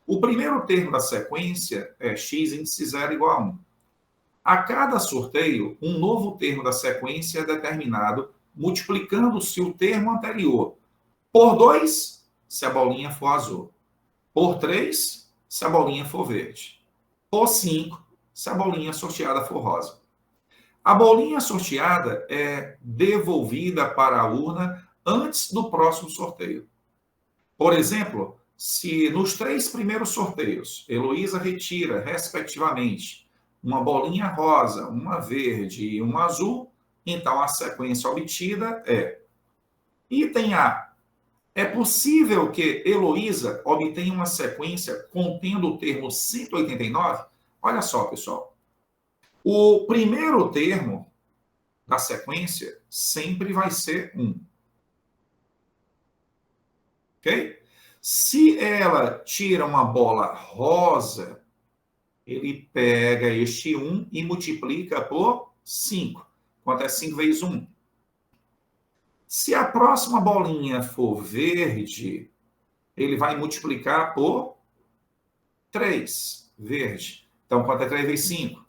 O primeiro termo da sequência é x índice 0 igual a 1. A cada sorteio, um novo termo da sequência é determinado, multiplicando-se o termo anterior por 2, se a bolinha for azul, por 3, se a bolinha for verde, por 5, se a bolinha sorteada for rosa. A bolinha sorteada é devolvida para a urna antes do próximo sorteio. Por exemplo, se nos 3 primeiros sorteios, Heloísa retira, respectivamente, uma bolinha rosa, uma verde e uma azul, então a sequência obtida é: item A. É possível que Heloísa obtenha uma sequência contendo o termo 189? Olha só, pessoal. O primeiro termo da sequência sempre vai ser 1. Ok? Se ela tira uma bola rosa, ele pega este 1 e multiplica por 5. Quanto é 5 vezes 1? Se a próxima bolinha for verde, ele vai multiplicar por 3, verde. Então, quanto é 3 vezes 5?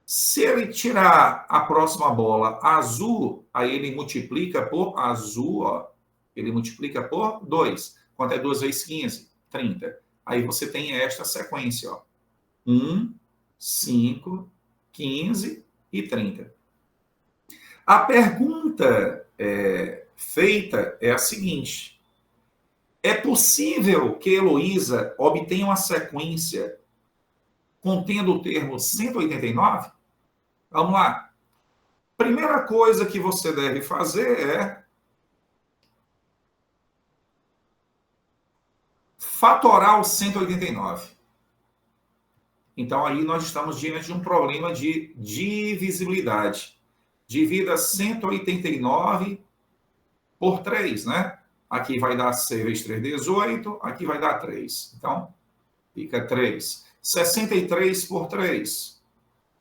Se ele tirar a próxima bola azul, aí ele multiplica por azul, ó. Ele multiplica por 2. Quanto é 2 vezes 15? 30. Aí você tem esta sequência, ó. 1, 5, 15 e 30. A pergunta feita é a seguinte: é possível que Heloísa obtenha uma sequência contendo o termo 189? Vamos lá. Primeira coisa que você deve fazer é fatorar o 189. Então, aí nós estamos diante de um problema de divisibilidade. Divida 189 por 3, né? Aqui vai dar 6 vezes 3, 18. Aqui vai dar 3. Então, fica 3. 63 por 3.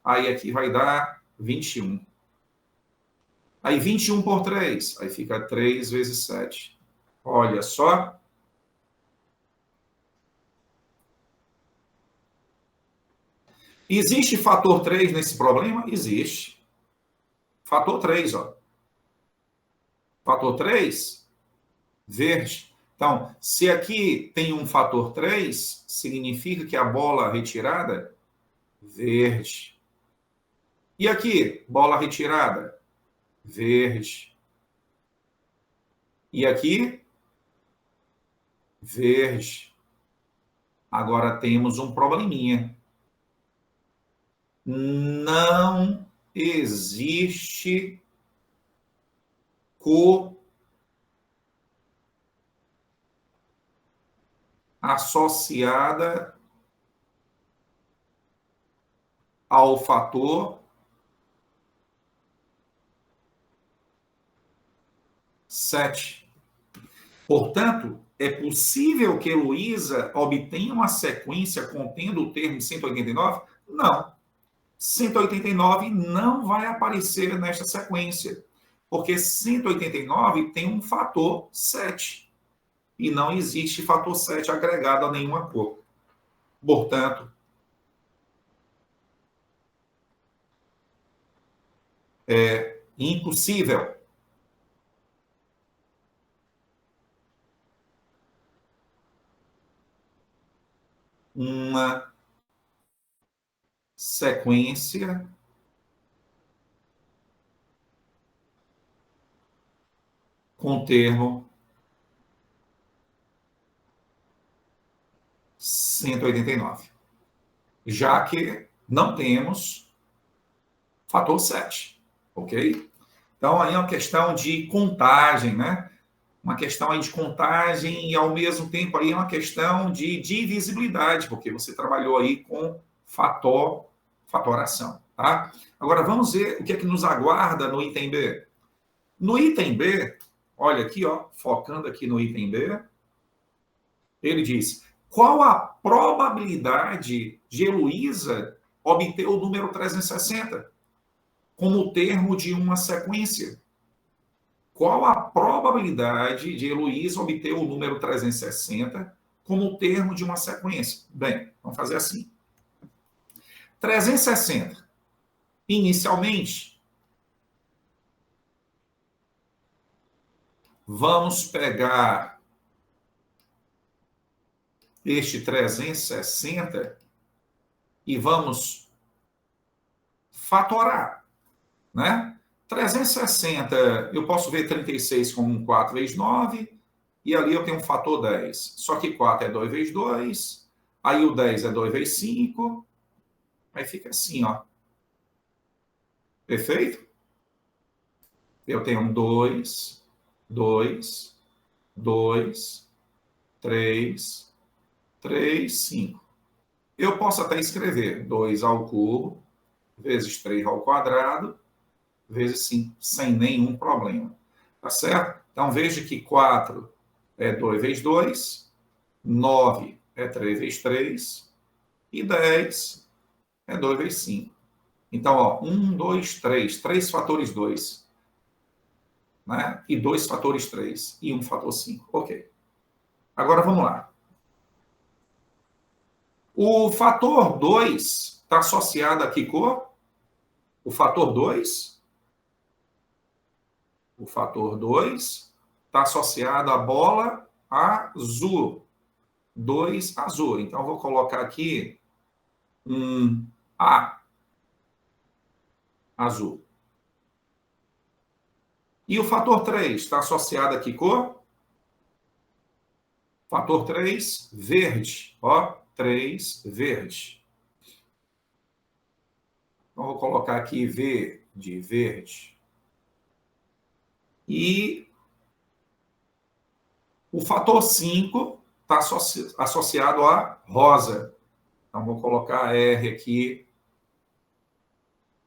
Aí aqui vai dar 21. Aí 21 por 3. Aí fica 3 vezes 7. Olha só. Existe fator 3 nesse problema? Existe. Fator 3, ó. Fator 3, verde. Então, se aqui tem um fator 3, significa que a bola retirada, verde. E aqui, bola retirada, verde. E aqui, verde. Agora temos um probleminha. Não existe cor associada ao fator 7. Portanto, é possível que Heloísa obtenha uma sequência contendo o termo 189? Não. 189 não vai aparecer nesta sequência, porque 189 tem um fator 7. E não existe fator 7 agregado a nenhuma cor. Portanto, é impossível. Uma sequência com termo 189, já que não temos fator 7, ok? Então, aí é uma questão de contagem, né? Uma questão aí de contagem e, ao mesmo tempo, aí é uma questão de divisibilidade, porque você trabalhou aí com fatoração. Tá? Agora, vamos ver o que é que nos aguarda no item B. No item B, olha aqui, ó, focando aqui no item B, ele diz, qual a probabilidade de Heloísa obter o número 360 como termo de uma sequência? Qual a probabilidade de Heloísa obter o número 360 como termo de uma sequência? Bem, vamos fazer assim. 360. Inicialmente, vamos pegar este 360 e vamos fatorar, né? 360, eu posso ver 36 como um 4 vezes 9, e ali eu tenho um fator 10. Só que 4 é 2 vezes 2, aí o 10 é 2 vezes 5, aí fica assim, ó. Perfeito? Eu tenho um 2, 2, 2, 3, 3, 5. Eu posso até escrever 2 ao cubo, vezes 3 ao quadrado, vezes 5, sem nenhum problema. Tá certo? Então, veja que 4 é 2 vezes 2, 9 é 3 vezes 3, e 10 é 2 vezes 5. Então, ó, 1, 2, 3, 3 fatores 2, né? E 2 fatores 3, e 1 fator 5. Ok. Agora, vamos lá. O fator 2 está associado a que cor? O fator 2? O fator 2 está associado à bola azul. 2 azul. Então, eu vou colocar aqui um A azul. E o fator 3 está associado a que cor? Fator 3, verde. Ó, 3, verde. Então, vou colocar aqui V de verde. E o fator 5 está associado a rosa. Então, vou colocar R aqui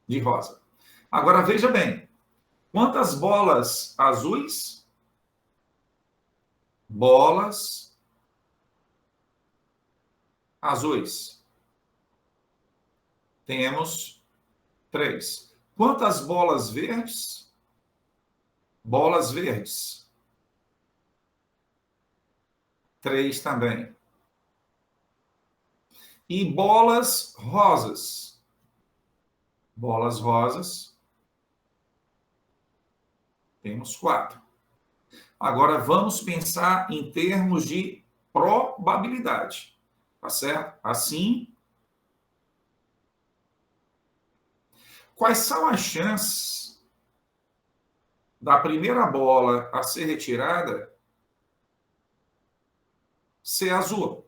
de rosa. Agora, veja bem. Quantas bolas azuis? Bolas azuis. Temos 3. Quantas bolas verdes? Bolas verdes. 3 também. E bolas rosas. Bolas rosas. Temos 4. Agora vamos pensar em termos de probabilidade. Tá certo? Assim, quais são as chances da primeira bola a ser retirada ser azul?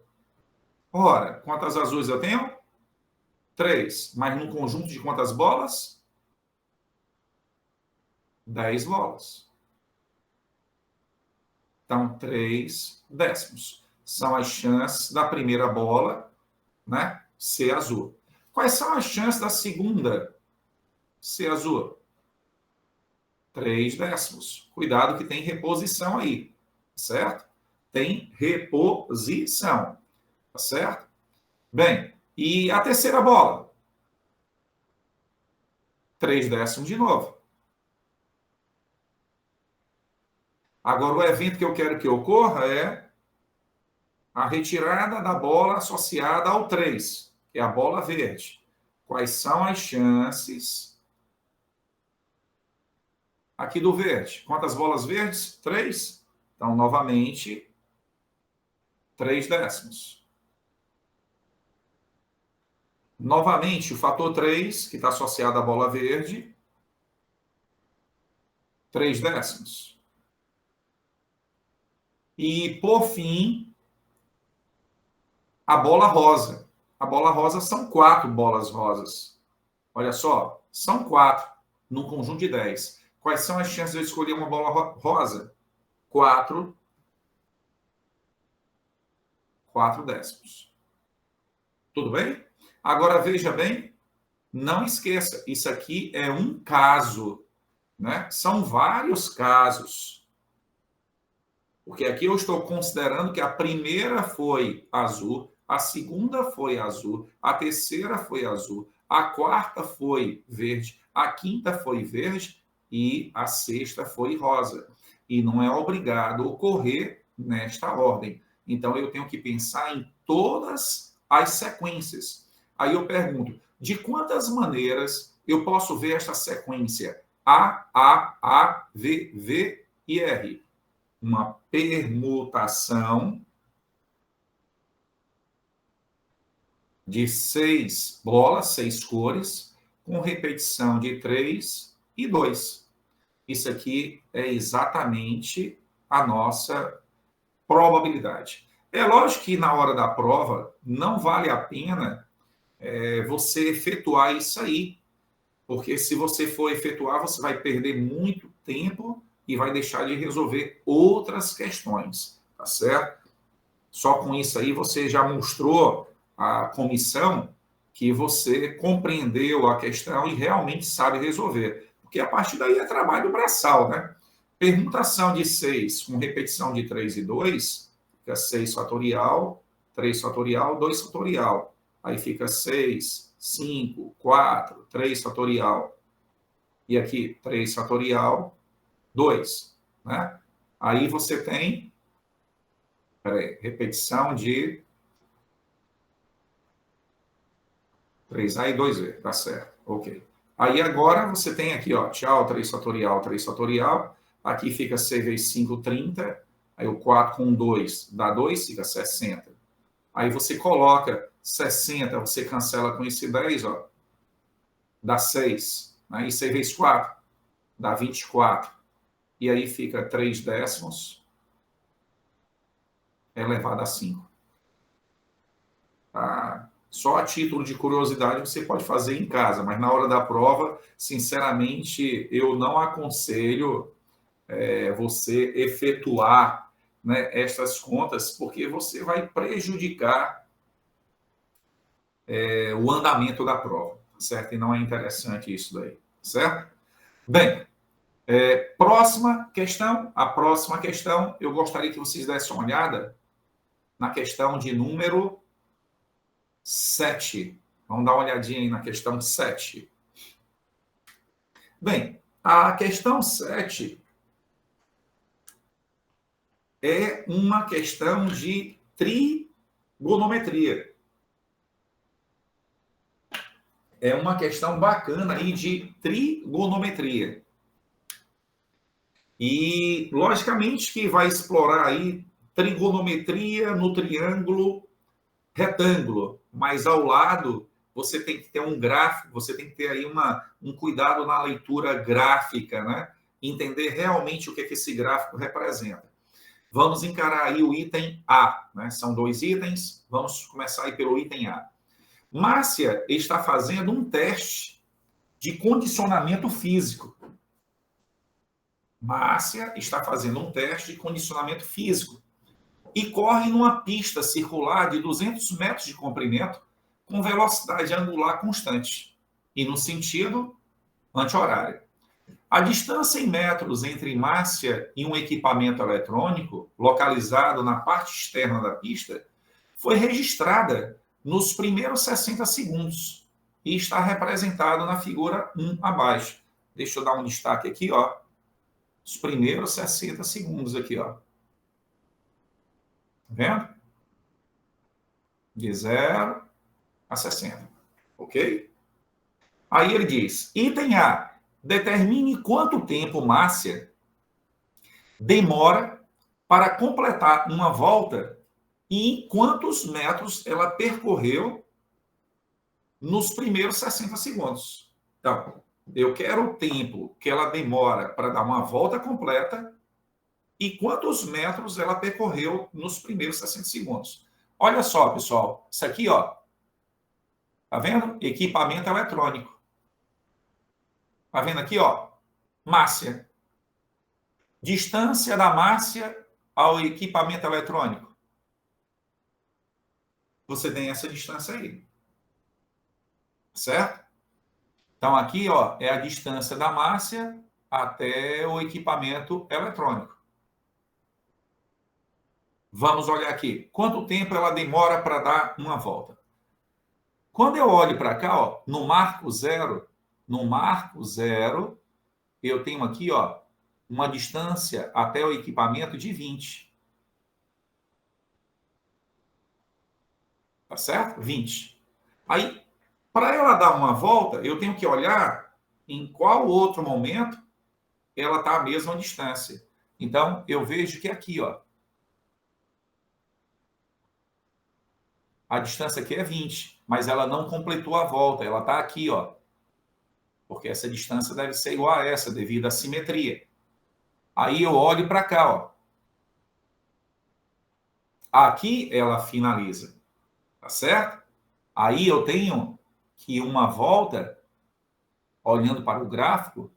Ora, quantas azuis eu tenho? 3. Mas no conjunto de quantas bolas? 10 bolas. Então, 3 décimos. São as chances da primeira bola, né, ser azul. Quais são as chances da segunda ser azul? 3 décimos. Cuidado que tem reposição aí, certo? Tem reposição, tá certo? Bem, e a terceira bola? 3 décimos de novo. Agora, o evento que eu quero que ocorra é a retirada da bola associada ao 3, que é a bola verde. Quais são as chances aqui do verde? Quantas bolas verdes? 3. Então, novamente, 3 décimos. Novamente, o fator 3, que está associado à bola verde, 3 décimos. E, por fim, a bola rosa. A bola rosa são 4 bolas rosas. Olha só, são 4 num conjunto de 10. Quais são as chances de eu escolher uma bola rosa? 4 décimos. Tudo bem? Agora, veja bem, Não esqueça, isso aqui é um caso, né? São vários casos. Porque aqui eu estou considerando que a primeira foi azul, a segunda foi azul, a terceira foi azul, a quarta foi verde, a quinta foi verde e a sexta foi rosa. E não é obrigado ocorrer nesta ordem. Então eu tenho que pensar em todas as sequências. Aí eu pergunto, de quantas maneiras eu posso ver esta sequência A, V, V e R? Uma permutação de 6 bolas, 6 cores, com repetição de 3 e 2. Isso aqui é exatamente a nossa probabilidade. É lógico que na hora da prova não vale a pena você efetuar isso aí, porque se você for efetuar, você vai perder muito tempo e vai deixar de resolver outras questões, tá certo? Só com isso aí você já mostrou à comissão que você compreendeu a questão e realmente sabe resolver. Porque a partir daí é trabalho braçal, né? Permutação de 6 com repetição de 3 e 2, fica 6 fatorial, 3 fatorial, 2 fatorial. Aí fica 6, 5, 4, 3 fatorial. E aqui, 3 fatorial, 2. Né? Aí você tem repetição de 3A e 2V, tá certo. Ok. Aí agora você tem aqui, ó, tchau, 3 fatorial, 3 fatorial. Aqui fica C vezes 5, 30. Aí o 4 com 2 dá 2, fica 60. Aí você coloca 60, você cancela com esse 10, ó, dá 6. Aí C vezes 4 dá 24. E aí fica 3 décimos elevado a 5. Tá? Só a título de curiosidade você pode fazer em casa, mas na hora da prova, sinceramente, eu não aconselho você efetuar, né, estas contas, porque você vai prejudicar o andamento da prova, certo? E não é interessante isso daí, certo? Bem, próxima questão. A próxima questão, eu gostaria que vocês dessem uma olhada na questão de número 7. Vamos dar uma olhadinha aí na questão 7. Bem, a questão 7 é uma questão de trigonometria. É uma questão bacana aí de trigonometria. E, logicamente, que vai explorar aí trigonometria no triângulo retângulo, mas ao lado você tem que ter um gráfico, você tem que ter aí um cuidado na leitura gráfica, né? Entender realmente o que esse gráfico representa. Vamos encarar aí o item A, né? São 2 itens, vamos começar aí pelo item A. Márcia está fazendo um teste de condicionamento físico. Márcia está fazendo um teste de condicionamento físico e corre numa pista circular de 200 metros de comprimento com velocidade angular constante e no sentido anti-horário. A distância em metros entre Márcia e um equipamento eletrônico localizado na parte externa da pista foi registrada nos primeiros 60 segundos e está representado na figura 1 abaixo. Deixa eu dar um destaque aqui, ó. Os primeiros 60 segundos aqui, ó. Tá vendo? De 0 a 60. Ok? Aí ele diz, item A, determine quanto tempo Márcia demora para completar uma volta e em quantos metros ela percorreu nos primeiros 60 segundos. Então, eu quero o tempo que ela demora para dar uma volta completa e quantos metros ela percorreu nos primeiros 60 segundos. Olha só, pessoal, isso aqui, ó, tá vendo? Equipamento eletrônico. Tá vendo aqui, ó? Márcia. Distância da Márcia ao equipamento eletrônico. Você tem essa distância aí. Certo? Então, aqui ó, é a distância da Márcia até o equipamento eletrônico. Vamos olhar aqui. Quanto tempo ela demora para dar uma volta? Quando eu olho para cá, ó, no marco zero, eu tenho aqui ó, uma distância até o equipamento de 20. Tá certo? 20. Aí, para ela dar uma volta, eu tenho que olhar em qual outro momento ela está à mesma distância. Então, eu vejo que aqui, ó, a distância aqui é 20, mas ela não completou a volta, ela está aqui, ó. Porque essa distância deve ser igual a essa, devido à simetria. Aí eu olho para cá, ó. Aqui ela finaliza, tá certo? Aí eu tenho que uma volta, olhando para o gráfico,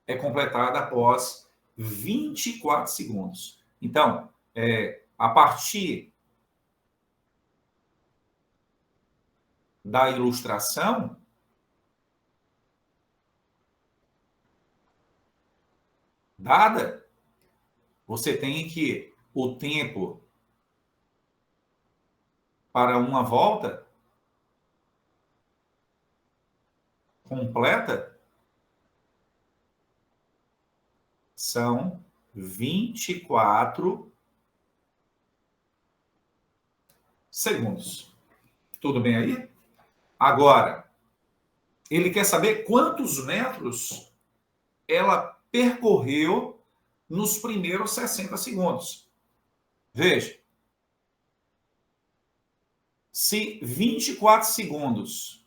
é completada após 24 segundos. Então, a partir da ilustração, dada, você tem que o tempo para uma volta completa são 24 segundos. Tudo bem aí? Agora, ele quer saber quantos metros ela percorreu nos primeiros 60 segundos. Veja. Se 24 segundos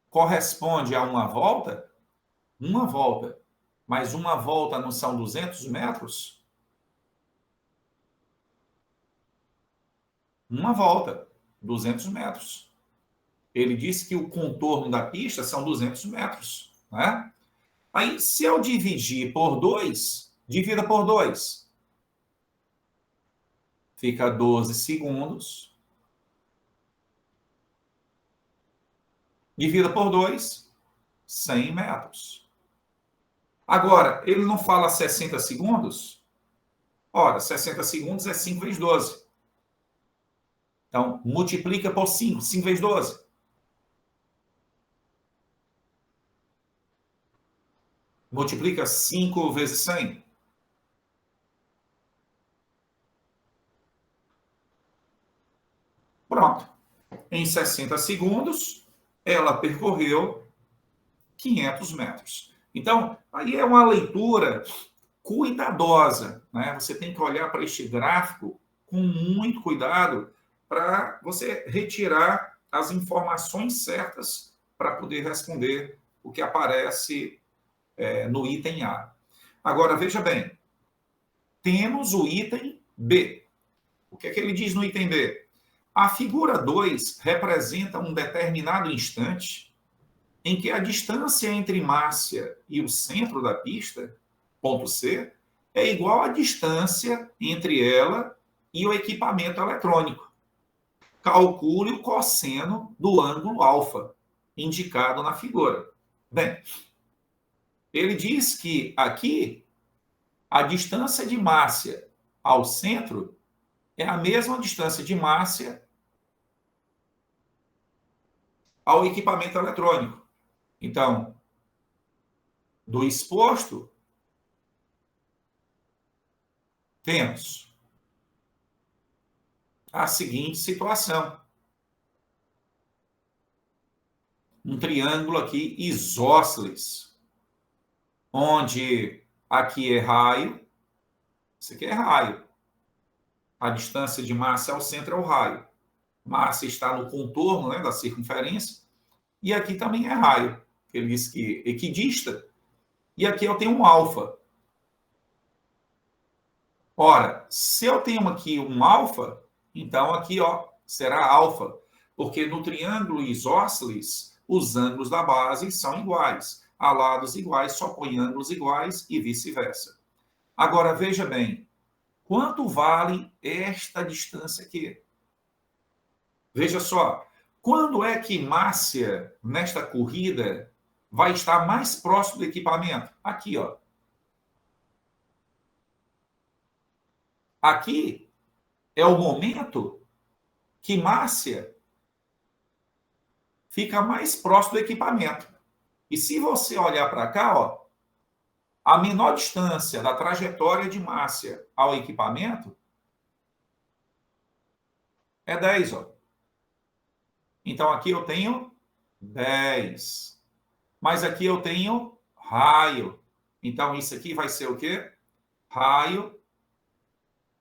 corresponde a uma volta, mas uma volta não são 200 metros? Uma volta, 200 metros. Ele disse que o contorno da pista são 200 metros. Né? Aí, se eu dividir por 2, divida por 2. Fica 12 segundos. Divida por 2, 100 metros. Agora, ele não fala 60 segundos? Ora, 60 segundos é 5 vezes 12. Então, multiplica por 5. 5 vezes 12. Multiplica 5 vezes 100. Pronto. Em 60 segundos, ela percorreu 500 metros. Então, aí é uma leitura cuidadosa. Né? Você tem que olhar para este gráfico com muito cuidado para você retirar as informações certas para poder responder o que aparece no item A. Agora, veja bem, temos o item B. O que é que ele diz no item B? A figura 2 representa um determinado instante em que a distância entre Márcia e o centro da pista, ponto C, é igual à distância entre ela e o equipamento eletrônico. Calcule o cosseno do ângulo alfa, indicado na figura. Bem, ele diz que aqui a distância de Márcia ao centro é a mesma distância de Márcia ao equipamento eletrônico. Então, do exposto, temos a seguinte situação. Um triângulo aqui isósceles, onde aqui é raio, isso aqui é raio. A distância de Márcia ao centro é o raio. Márcia está no contorno, né, da circunferência, e aqui também é raio. Ele diz que equidista, e aqui eu tenho um alfa. Ora, se eu tenho aqui um alfa, então aqui ó, será alfa, porque no triângulo isósceles, os ângulos da base são iguais. A lados iguais só põe ângulos iguais e vice-versa. Agora, veja bem, quanto vale esta distância aqui? Veja só, Quando é que Márcia, nesta corrida, vai estar mais próximo do equipamento? Aqui, ó. Aqui é o momento que Márcia fica mais próximo do equipamento. E se você olhar para cá, ó, a menor distância da trajetória de Márcia ao equipamento é 10, ó. Então aqui eu tenho 10. Mas aqui eu tenho raio. Então isso aqui vai ser o quê? Raio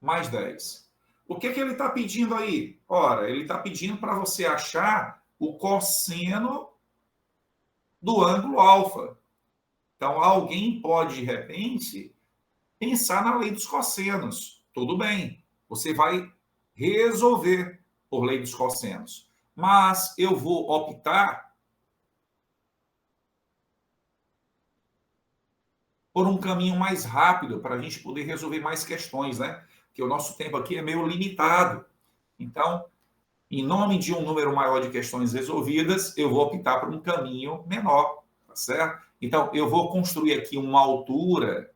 mais 10. O que ele está pedindo aí? Ora, ele está pedindo para você achar o cosseno do ângulo alfa. Então, alguém pode, de repente, pensar na lei dos cossenos. Tudo bem, você vai resolver por lei dos cossenos. Mas eu vou optar por um caminho mais rápido para a gente poder resolver mais questões, né? Porque o nosso tempo aqui é meio limitado. Então, em nome de um número maior de questões resolvidas, eu vou optar por um caminho menor, tá certo? Então, eu vou construir aqui uma altura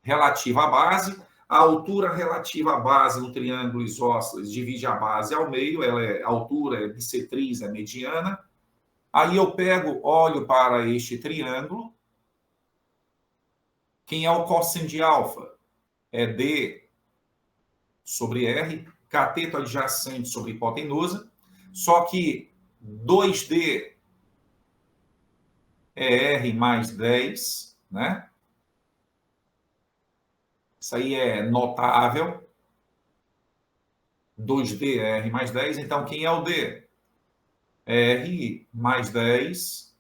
relativa à base. A altura relativa à base no triângulo isósceles divide a base ao meio, a altura é bissetriz, é mediana. Aí eu olho para este triângulo. Quem é o cosseno de alfa? É D sobre R, cateto adjacente sobre hipotenusa. Só que 2D é R mais 10, né? Isso aí é notável. 2D é R mais 10. Então, quem é o D? R mais 10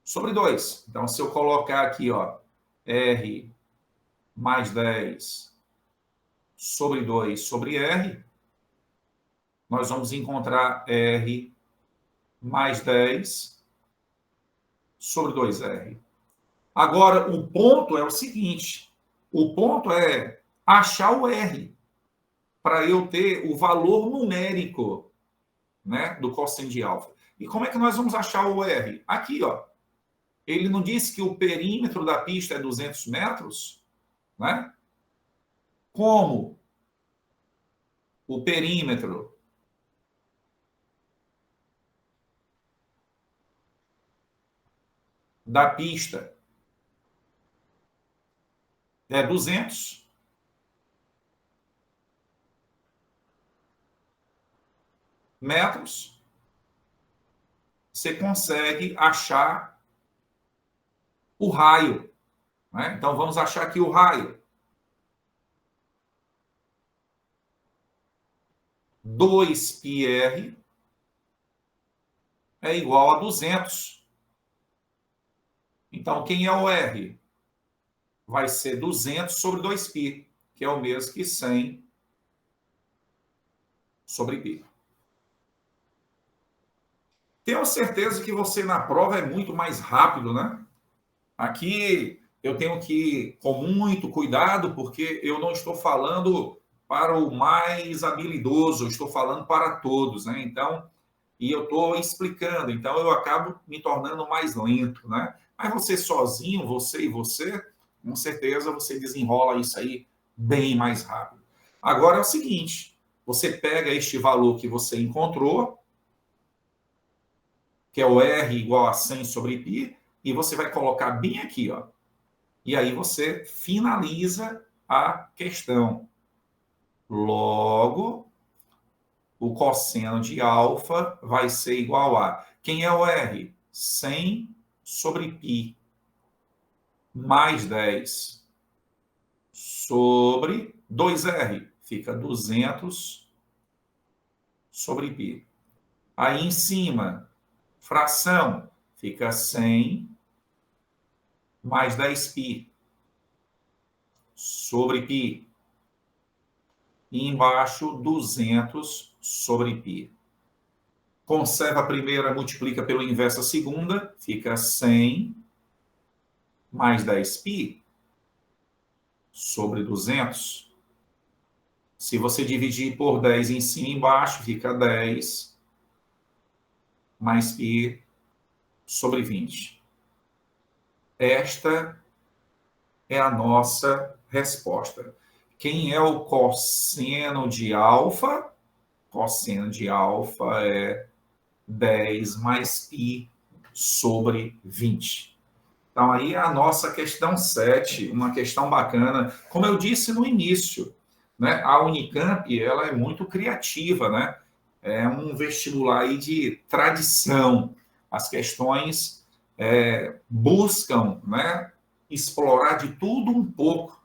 sobre 2. Então, se eu colocar aqui, ó, R mais 10 sobre 2 sobre R, nós vamos encontrar R mais 10 sobre 2R. Agora, o ponto é o seguinte, o ponto é achar o R, para eu ter o valor numérico, né, do cosseno de alfa. E como é que nós vamos achar o R? Aqui, ó. Ele não disse que o perímetro da pista é 200 metros? Né? Como o perímetro da pista é 200 metros, você consegue achar o raio. Né? Então, vamos achar aqui o raio. 2πr é igual a 200. Então, quem é o R? Vai ser 200 sobre 2π, que é o mesmo que 100 sobre π. Tenho certeza que você na prova é muito mais rápido, né? Aqui eu tenho que ir com muito cuidado, porque eu não estou falando para o mais habilidoso, eu estou falando para todos, né? Então, e eu estou explicando, então eu acabo me tornando mais lento, né? Mas você sozinho, você e você, com certeza você desenrola isso aí bem mais rápido. Agora é o seguinte, você pega este valor que você encontrou, que é o R igual a 100 sobre π, e você vai colocar bem aqui, ó. E aí você finaliza a questão. Logo, o cosseno de alfa vai ser igual a... Quem é o R? 100 sobre π mais 10 sobre 2R. Fica 200 sobre π. Aí em cima, fração, fica 100 mais 10π sobre π. E embaixo, 200 sobre π. Conserva a primeira, multiplica pelo inverso a segunda, fica 100 mais 10π sobre 200. Se você dividir por 10 em cima e embaixo, fica 10 mais π sobre 20. Esta é a nossa resposta. Quem é o cosseno de alfa? Cosseno de alfa é 10 mais π sobre 20. Então, aí é a nossa questão 7, uma questão bacana. Como eu disse no início, né, a Unicamp ela é muito criativa, né? É um vestibular aí de tradição. As questões buscam, né, explorar de tudo um pouco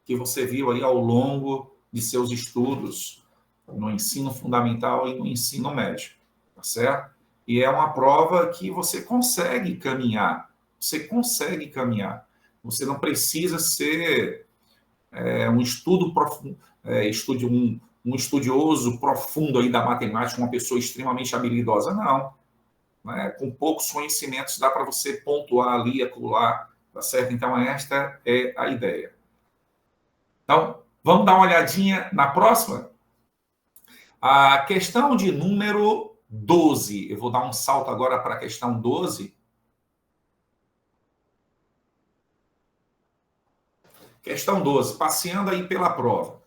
que você viu aí ao longo de seus estudos no ensino fundamental e no ensino médio, tá certo? E é uma prova que você consegue caminhar, você consegue caminhar. Você não precisa ser um estudo profundo, um estudioso profundo aí da matemática, uma pessoa extremamente habilidosa, não. Né? Com poucos conhecimentos dá para você pontuar ali e acolá, tá certo? Então esta é a ideia. Então, vamos dar uma olhadinha na próxima? A questão de número 12. Eu vou dar um salto agora para a questão 12. Questão 12, passeando aí pela prova.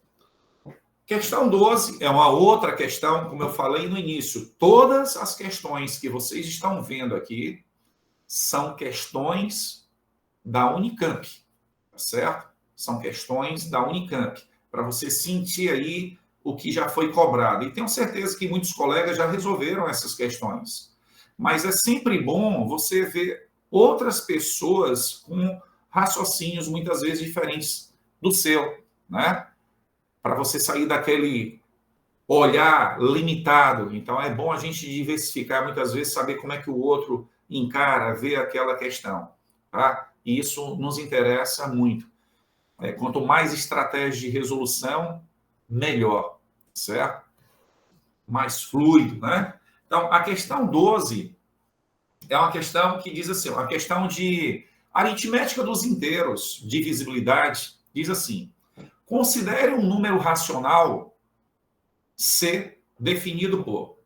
Questão 12 é uma outra questão, como eu falei no início. Todas as questões que vocês estão vendo aqui são questões da Unicamp, tá certo? São questões da Unicamp, para você sentir aí o que já foi cobrado. E tenho certeza que muitos colegas já resolveram essas questões. Mas é sempre bom você ver outras pessoas com raciocínios muitas vezes diferentes do seu, né? Para você sair daquele olhar limitado. Então, é bom a gente diversificar, muitas vezes, saber como é que o outro encara, vê aquela questão. Tá? E isso nos interessa muito. Quanto mais estratégia de resolução, melhor, certo? Mais fluido, né? Então, a questão 12 é uma questão que diz assim, uma questão de aritmética dos inteiros, divisibilidade, diz assim, considere um número racional C definido por.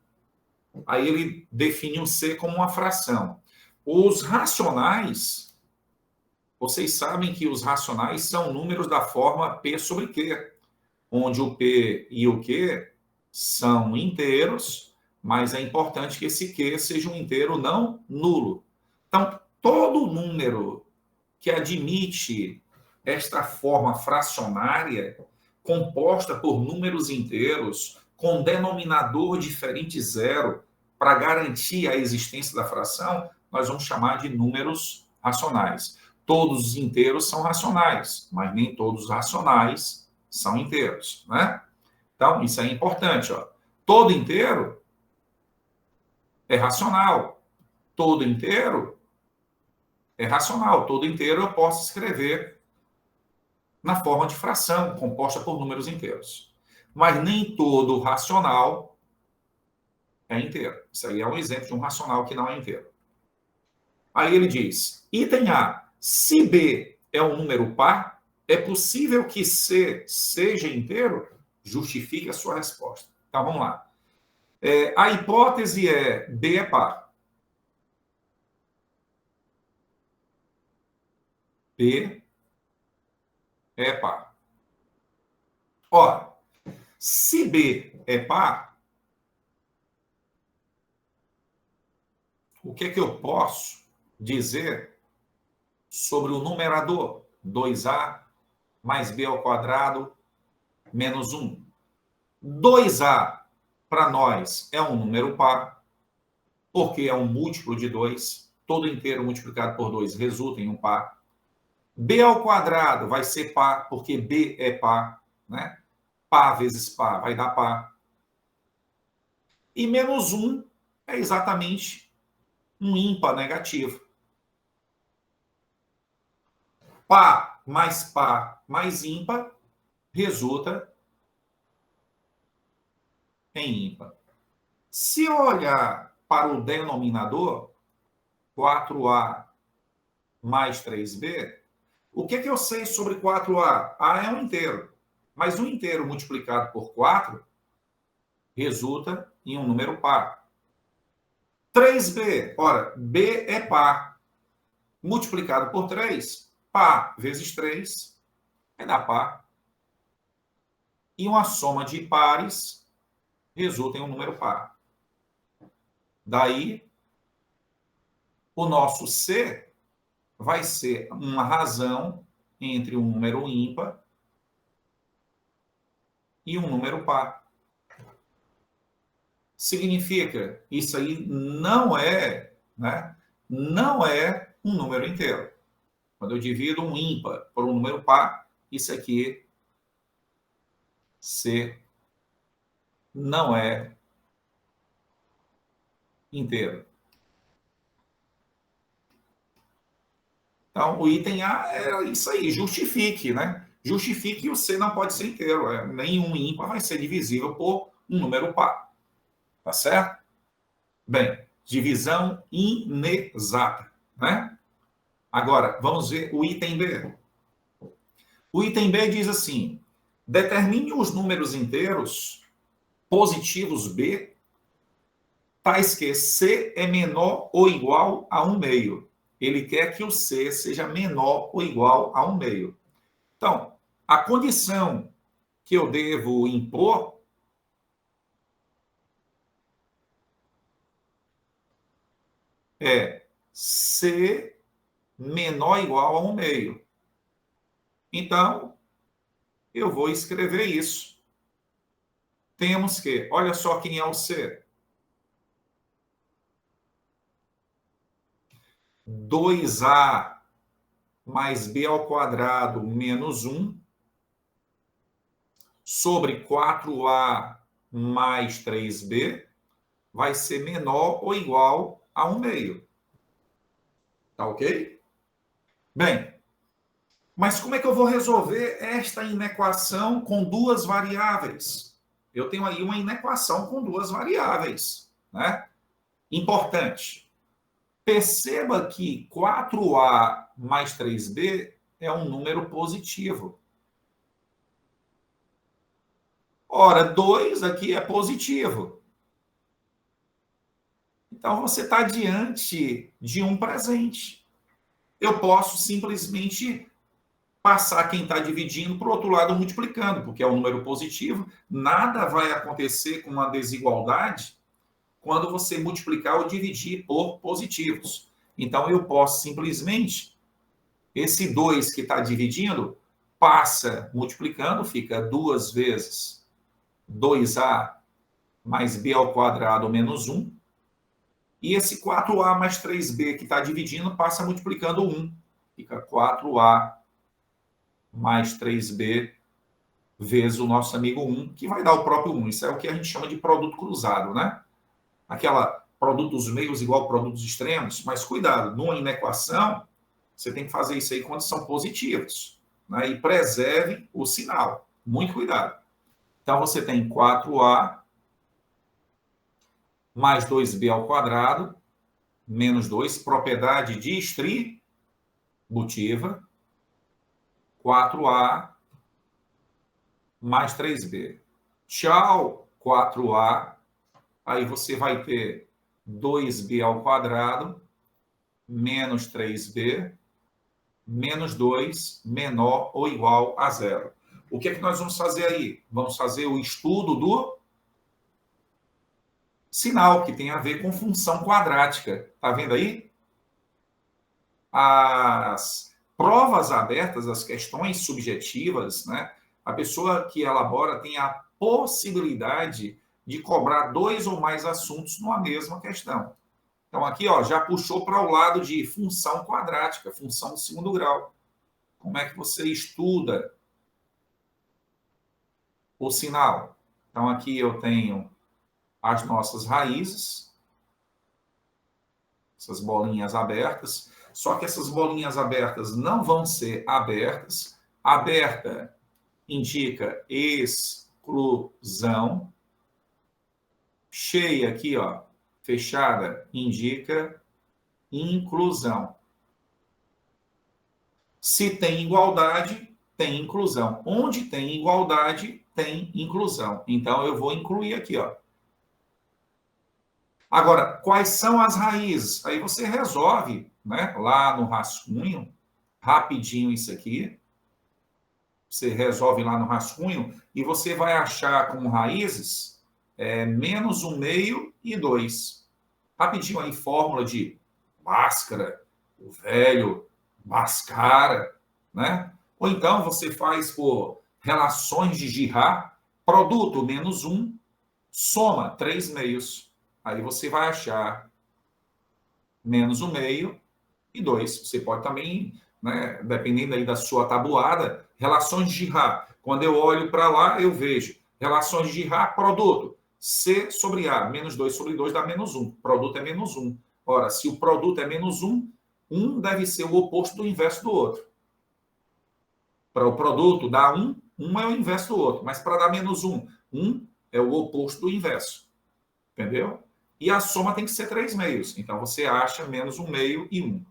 Aí ele define o C como uma fração. Os racionais, vocês sabem que os racionais são números da forma P sobre Q, onde o P e o Q são inteiros, mas é importante que esse Q seja um inteiro não nulo. Então, todo número que admite esta forma fracionária, composta por números inteiros, com denominador diferente zero, para garantir a existência da fração, nós vamos chamar de números racionais. Todos os inteiros são racionais, mas nem todos os racionais são inteiros, né? Então, isso é importante, ó. Todo inteiro é racional. Todo inteiro é racional. Todo inteiro eu posso escrever na forma de fração, composta por números inteiros. Mas nem todo racional é inteiro. Isso aí é um exemplo de um racional que não é inteiro. Aí ele diz, item A, se B é um número par, é possível que C seja inteiro? Justifique a sua resposta. Então, vamos lá. A hipótese é B é par. B é par. Ora, se B é par, o que é que eu posso dizer sobre o numerador? 2A mais B ao quadrado menos 1. 2A, para nós, é um número par, porque é um múltiplo de 2. Todo inteiro multiplicado por 2 resulta em um par. B ao quadrado vai ser par, porque B é par, né? Par vezes par vai dar par. E menos 1 é exatamente um ímpar negativo. Par mais ímpar resulta em ímpar. Se eu olhar para o denominador, 4A mais 3B, o que eu sei sobre 4A? A é um inteiro, mas um inteiro multiplicado por 4 resulta em um número par. 3B, ora, B é par. Multiplicado por 3, par vezes 3 vai dar par. E uma soma de pares resulta em um número par. Daí, o nosso C vai ser uma razão entre um número ímpar e um número par. Significa, isso aí não é, né, não é um número inteiro. Quando eu divido um ímpar por um número par, isso aqui, C, não é inteiro. Então, o item A é isso aí, justifique, né? Justifique e o C não pode ser inteiro. Nenhum ímpar vai ser divisível por um número par. Tá certo? Bem, divisão inexata, né? Agora, vamos ver o item B. O item B diz assim: determine os números inteiros positivos B, tais que C é menor ou igual a 1/2. Ele quer que o C seja menor ou igual a 1/2. Então, a condição que eu devo impor é C menor ou igual a 1/2. Então, eu vou escrever isso. Temos que, olha só quem é o C. 2A mais B ao quadrado menos 1 sobre 4A mais 3B vai ser menor ou igual a 1/2. Tá ok? Bem, mas como é que eu vou resolver esta inequação com duas variáveis? Eu tenho aí uma inequação com duas variáveis, né? Importante. Perceba que 4A mais 3B é um número positivo. Ora, 2 aqui é positivo. Então, você está diante de um presente. Eu posso simplesmente passar quem está dividindo para o outro lado multiplicando, porque é um número positivo. Nada vai acontecer com uma desigualdade quando você multiplicar ou dividir por positivos. Então, eu posso simplesmente, esse 2 que está dividindo, passa multiplicando, fica 2 vezes 2A mais B ao quadrado menos 1. E esse 4A mais 3B que está dividindo, passa multiplicando 1. Fica 4A mais 3B vezes o nosso amigo 1, que vai dar o próprio 1. Isso é o que a gente chama de produto cruzado, né? Aquela produtos meios igual produtos extremos, mas cuidado, numa inequação, você tem que fazer isso aí quando são positivos, né? E preserve o sinal. Muito cuidado. Então, você tem 4A mais 2B ao quadrado, menos 2, propriedade distributiva, 4A mais 3B. Tchau, 4A. Aí você vai ter 2B ao quadrado, menos 3B, menos 2, menor ou igual a 0. O que é que nós vamos fazer aí? Vamos fazer o estudo do sinal, que tem a ver com função quadrática. Está vendo aí? As provas abertas, as questões subjetivas, né? A pessoa que elabora tem a possibilidade de cobrar 2 ou mais assuntos numa mesma questão. Então, aqui, ó, já puxou para o lado de função quadrática, função de segundo grau. Como é que você estuda o sinal? Então, aqui eu tenho as nossas raízes, essas bolinhas abertas, só que essas bolinhas abertas não vão ser abertas. Aberta indica exclusão. Cheia aqui, ó, fechada, indica inclusão. Se tem igualdade, tem inclusão. Onde tem igualdade, tem inclusão. Então, eu vou incluir aqui, ó. Agora, quais são as raízes? Aí você resolve, né, lá no rascunho, rapidinho isso aqui. Você resolve lá no rascunho e você vai achar como raízes menos 1/2 e 2. Rapidinho aí, fórmula de máscara, o velho mascara, né? Ou então você faz por relações de Girard, produto menos 1, soma 3/2. Aí você vai achar menos 1/2 e 2. Você pode também, né, dependendo aí da sua tabuada, relações de Girard. Quando eu olho para lá, eu vejo relações de Girard, produto. C sobre A, menos 2 sobre 2 dá menos 1. Produto é menos 1. Ora, se o produto é menos 1, um deve ser o oposto do inverso do outro. Para o produto dar 1, um é o inverso do outro. Mas para dar menos 1, 1 é o oposto do inverso. Entendeu? E a soma tem que ser 3/2. Então, você acha menos 1/2 e 1.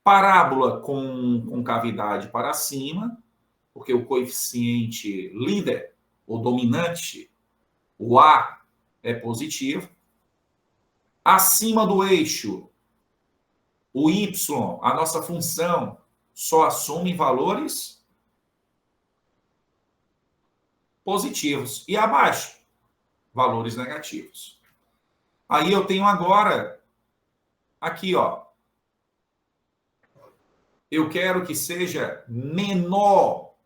Parábola com cavidade para cima, porque o coeficiente líder, ou dominante, o A, é positivo. Acima do eixo, o Y, a nossa função, só assume valores positivos. E abaixo, valores negativos. Aí eu tenho agora, aqui, ó. Eu quero que seja menor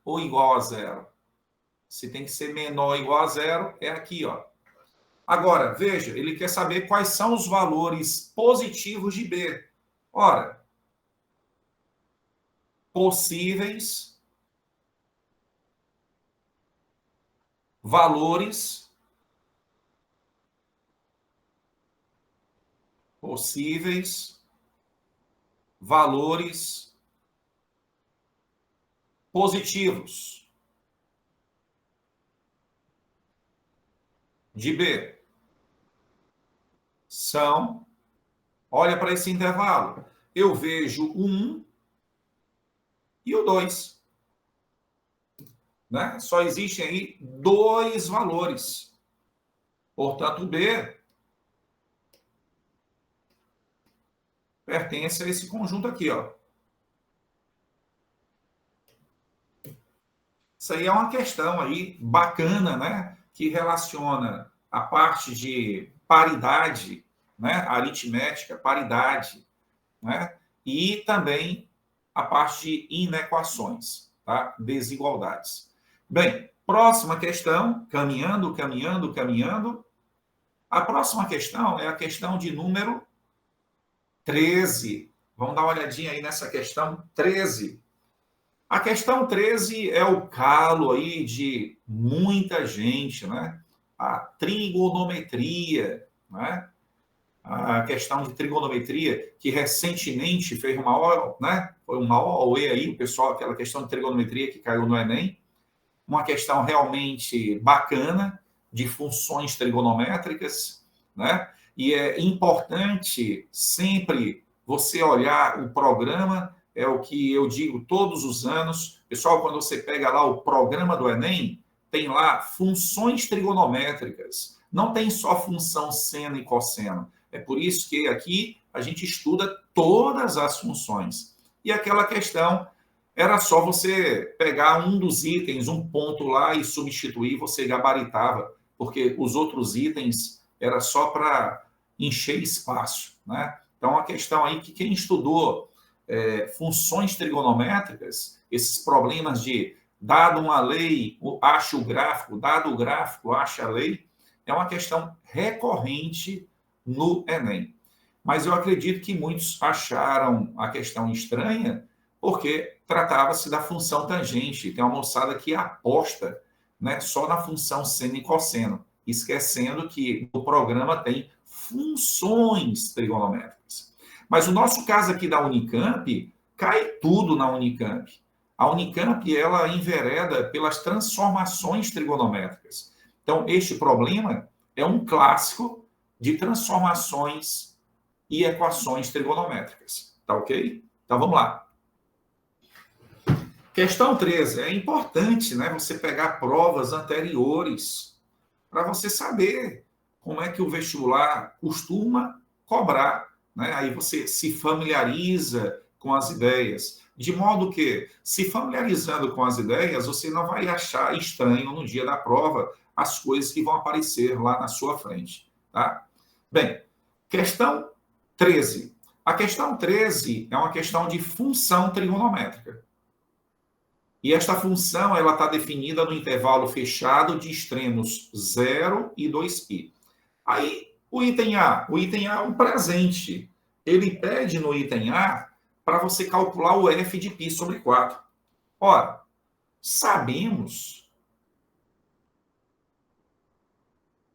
ou igual a zero. Se tem que ser menor ou igual a zero, é aqui, ó. Agora, veja, ele quer saber quais são os valores positivos de B. Ora, possíveis valores positivos de B são, olha para esse intervalo, eu vejo o 1 e o 2. Né? Só existem aí 2 valores. Portanto, B pertence a esse conjunto aqui, ó. Isso aí é uma questão aí bacana, né? Que relaciona a parte de paridade, né? Aritmética, paridade, né? E também a parte de inequações, tá? Desigualdades. Bem, próxima questão, caminhando. A próxima questão é a questão de número 13. Vamos dar uma olhadinha aí nessa questão 13. A questão 13 é o calo aí de muita gente, né? A trigonometria, né? A questão de trigonometria, que recentemente fez uma, né? Foi uma auê aí, o pessoal, aquela questão de trigonometria que caiu no Enem. Uma questão realmente bacana de funções trigonométricas, né? E é importante sempre você olhar o programa, é o que eu digo todos os anos. Pessoal, quando você pega lá o programa do Enem, tem lá funções trigonométricas. Não tem só função seno e cosseno. É por isso que aqui a gente estuda todas as funções. E aquela questão era só você pegar um dos itens, um ponto lá e substituir, você gabaritava, porque os outros itens era só para encher espaço, né? Então, a questão aí que quem estudou funções trigonométricas, esses problemas de dado uma lei, acha o gráfico, dado o gráfico, acha a lei, é uma questão recorrente no Enem. Mas eu acredito que muitos acharam a questão estranha, porque tratava-se da função tangente. Tem uma moçada que aposta, né, só na função seno e cosseno, esquecendo que o programa tem funções trigonométricas. Mas o nosso caso aqui da Unicamp, cai tudo na Unicamp. A Unicamp, ela envereda pelas transformações trigonométricas. Então, este problema é um clássico de transformações e equações trigonométricas. Tá ok? Então, vamos lá. Questão 13. É importante, né, você pegar provas anteriores para você saber como é que o vestibular costuma cobrar, né? Aí você se familiariza com as ideias, de modo que, se familiarizando com as ideias, você não vai achar estranho no dia da prova as coisas que vão aparecer lá na sua frente, tá? Bem, questão 13. A questão 13 é uma questão de função trigonométrica. E esta função ela está definida no intervalo fechado de extremos 0 e 2π. Aí, o item A é um presente. Ele pede no item A para você calcular o f de π sobre 4. Ora, sabemos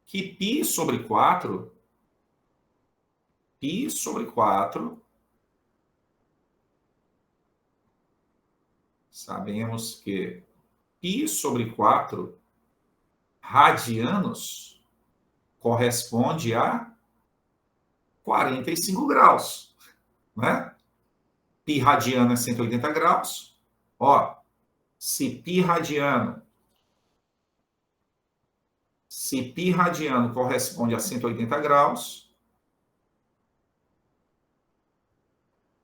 que π sobre 4, sabemos que π sobre 4 radianos corresponde a 45 graus, né? Π radiano é 180 graus. Ó, se π radiano corresponde a 180 graus,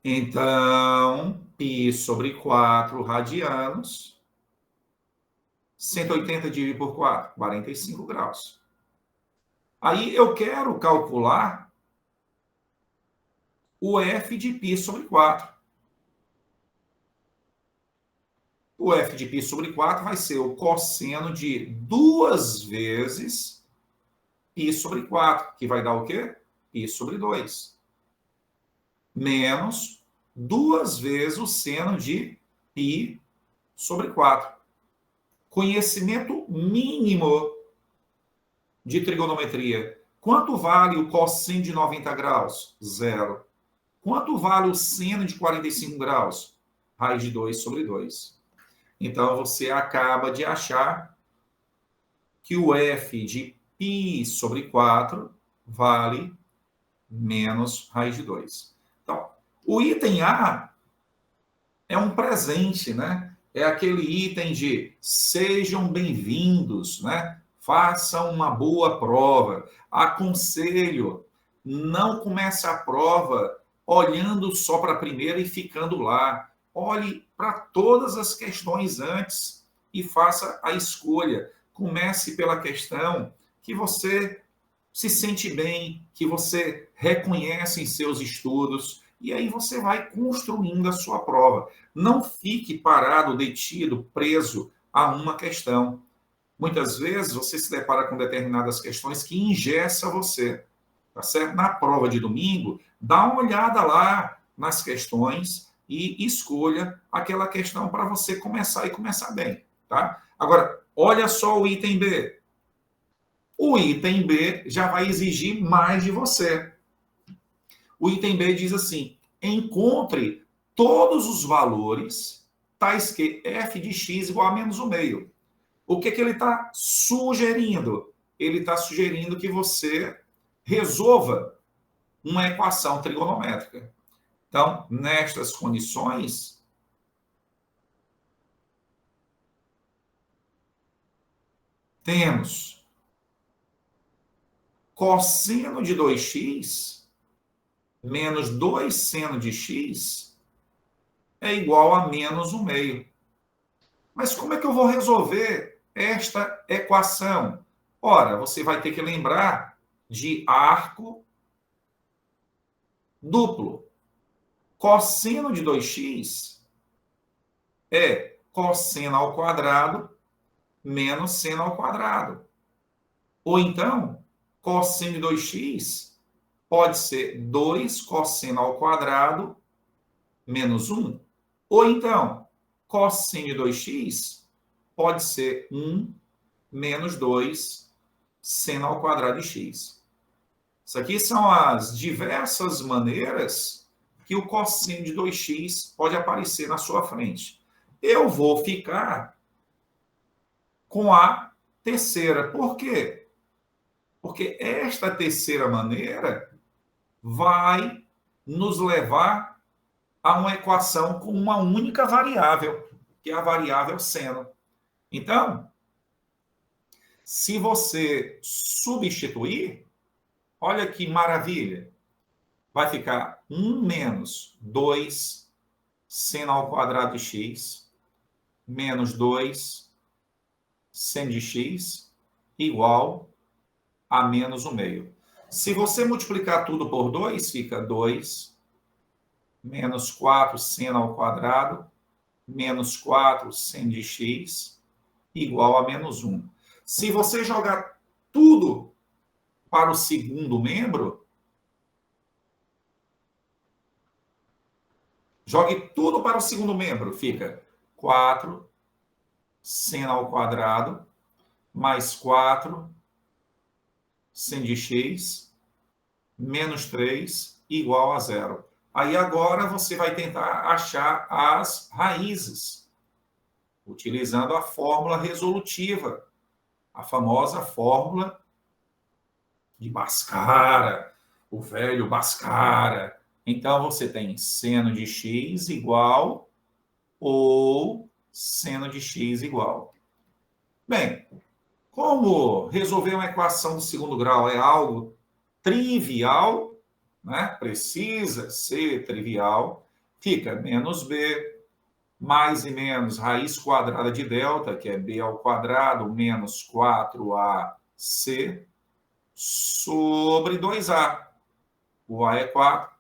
então π sobre 4 radianos, 180 dividido por 4, 45 graus. Aí eu quero calcular o f de π sobre 4. O f de π sobre 4 vai ser o cosseno de 2 vezes π sobre 4, que vai dar o quê? Π sobre 2. Menos 2 vezes o seno de π sobre 4. Conhecimento mínimo de trigonometria. Quanto vale o cosseno de 90 graus? 0. Quanto vale o seno de 45 graus? Raiz de 2 sobre 2. Então, você acaba de achar que o f de π sobre 4 vale menos raiz de 2. Então, o item A é um presente, né? É aquele item de sejam bem-vindos, né? Façam uma boa prova. Aconselho, não comece a prova olhando só para a primeira e ficando lá. Olhe para todas as questões antes e faça a escolha. Comece pela questão que você se sente bem, que você reconhece em seus estudos, e aí você vai construindo a sua prova. Não fique parado, detido, preso a uma questão. Muitas vezes você se depara com determinadas questões que engessa você, tá certo? Na prova de domingo, dá uma olhada lá nas questões e escolha aquela questão para você começar e começar bem, tá? Agora, olha só o item B. O item B já vai exigir mais de você. O item B diz assim: encontre todos os valores tais que f de x igual a menos 1/2. O que ele está sugerindo? Ele está sugerindo que você resolva uma equação trigonométrica. Então, nestas condições, temos cosseno de 2x menos 2 seno de x é igual a menos 1/2. Mas como é que eu vou resolver esta equação? Ora, você vai ter que lembrar de arco duplo. Cosseno de 2x é cosseno ao quadrado menos seno ao quadrado. Ou então, cosseno de 2x pode ser 2 cosseno ao quadrado menos 1. Ou então, cosseno de 2x pode ser 1 menos 2 seno ao quadrado de x. Isso aqui são as diversas maneiras que o cosseno de 2x pode aparecer na sua frente. Eu vou ficar com a terceira. Por quê? Porque esta terceira maneira vai nos levar a uma equação com uma única variável, que é a variável seno. Então, se você substituir, Olha que maravilha. Vai ficar 1 menos 2 seno ao quadrado de x menos 2 seno de x igual a menos 1/2. Se você multiplicar tudo por 2, fica 2 menos 4 seno ao quadrado menos 4 seno de x igual a menos 1. Se você jogar tudo para o segundo membro, jogue tudo para o segundo membro, fica 4 seno ao quadrado mais 4 seno de x menos 3 igual a 0. Aí agora você vai tentar achar as raízes, utilizando a fórmula resolutiva, a famosa fórmula de Bhaskara, o velho Bhaskara. Então, você tem seno de x igual ou seno de x igual. Bem, como resolver uma equação do segundo grau é algo trivial, né? Precisa ser trivial, fica menos b, mais e menos raiz quadrada de delta, que é b ao quadrado, menos 4ac, sobre 2a. O a é 4.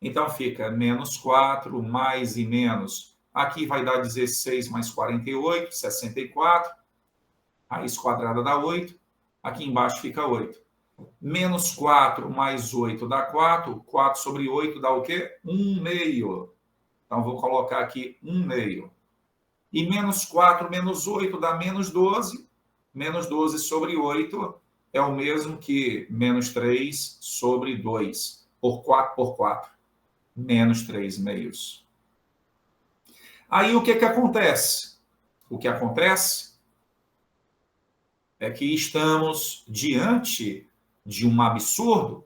Então, fica menos 4, mais e menos. Aqui vai dar 16 mais 48, 64. Raiz quadrada dá 8. Aqui embaixo fica 8. Menos 4 mais 8 dá 4. 4 sobre 8 dá o quê? 1/2. Então, vou colocar aqui 1/2. E menos 4 menos 8 dá menos 12. Menos 12 sobre 8 é o mesmo que menos 3 sobre 2. Por 4 por 4. Menos 3/2. Aí, o que acontece? O que acontece é que estamos diante de um absurdo,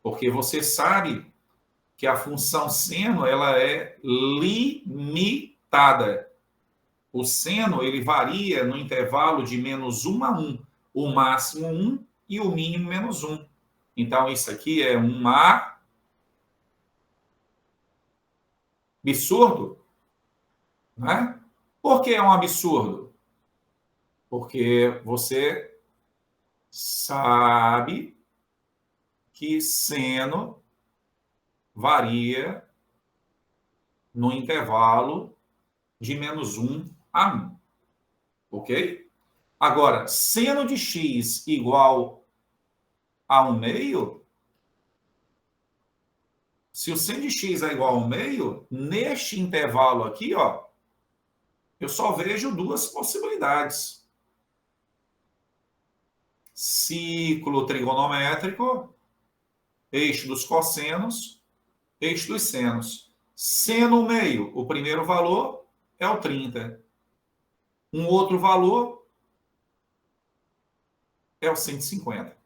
porque você sabe que a função seno ela é limitada. O seno ele varia no intervalo de menos 1 a 1, o máximo 1 e o mínimo menos 1. Então, isso aqui é um absurdo, né? Por que é um absurdo? Porque você sabe que seno varia no intervalo de menos 1 a 1. Ok? Agora, seno de x igual a 1/2, se o seno de x é igual a 1/2, neste intervalo aqui, ó, eu só vejo duas possibilidades. Ciclo trigonométrico, eixo dos cossenos, eixo dos senos. Seno meio, o primeiro valor é o 30. Um outro valor é o 150.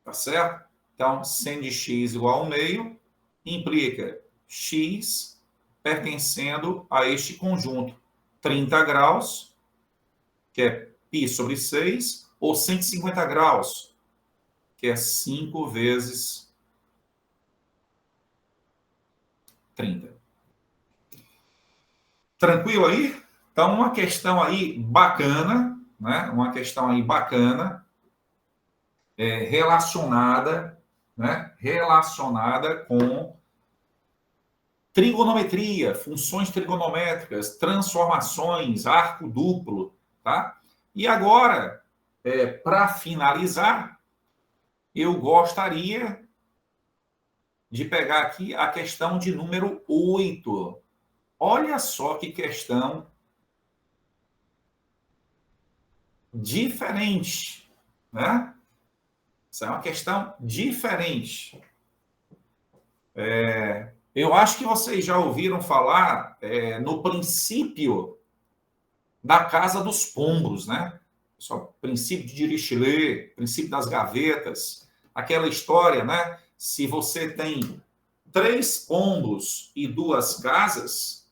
Tá certo? Então, seno de x igual a 1/2 implica x pertencendo a este conjunto. 30 graus, que é π sobre 6, ou 150 graus, que é 5 vezes 30. Tranquilo aí? Então, uma questão aí bacana, né? Uma questão aí bacana, relacionada, né? Relacionada com trigonometria, funções trigonométricas, transformações, arco duplo, tá? E agora, para finalizar, eu gostaria de pegar aqui a questão de número 8. Olha só que questão diferente, né? Essa é uma questão diferente. Eu acho que vocês já ouviram falar no princípio da casa dos pombos, né? Só princípio de Dirichlet, princípio das gavetas, aquela história, né? Se você tem 3 pombos e 2 casas,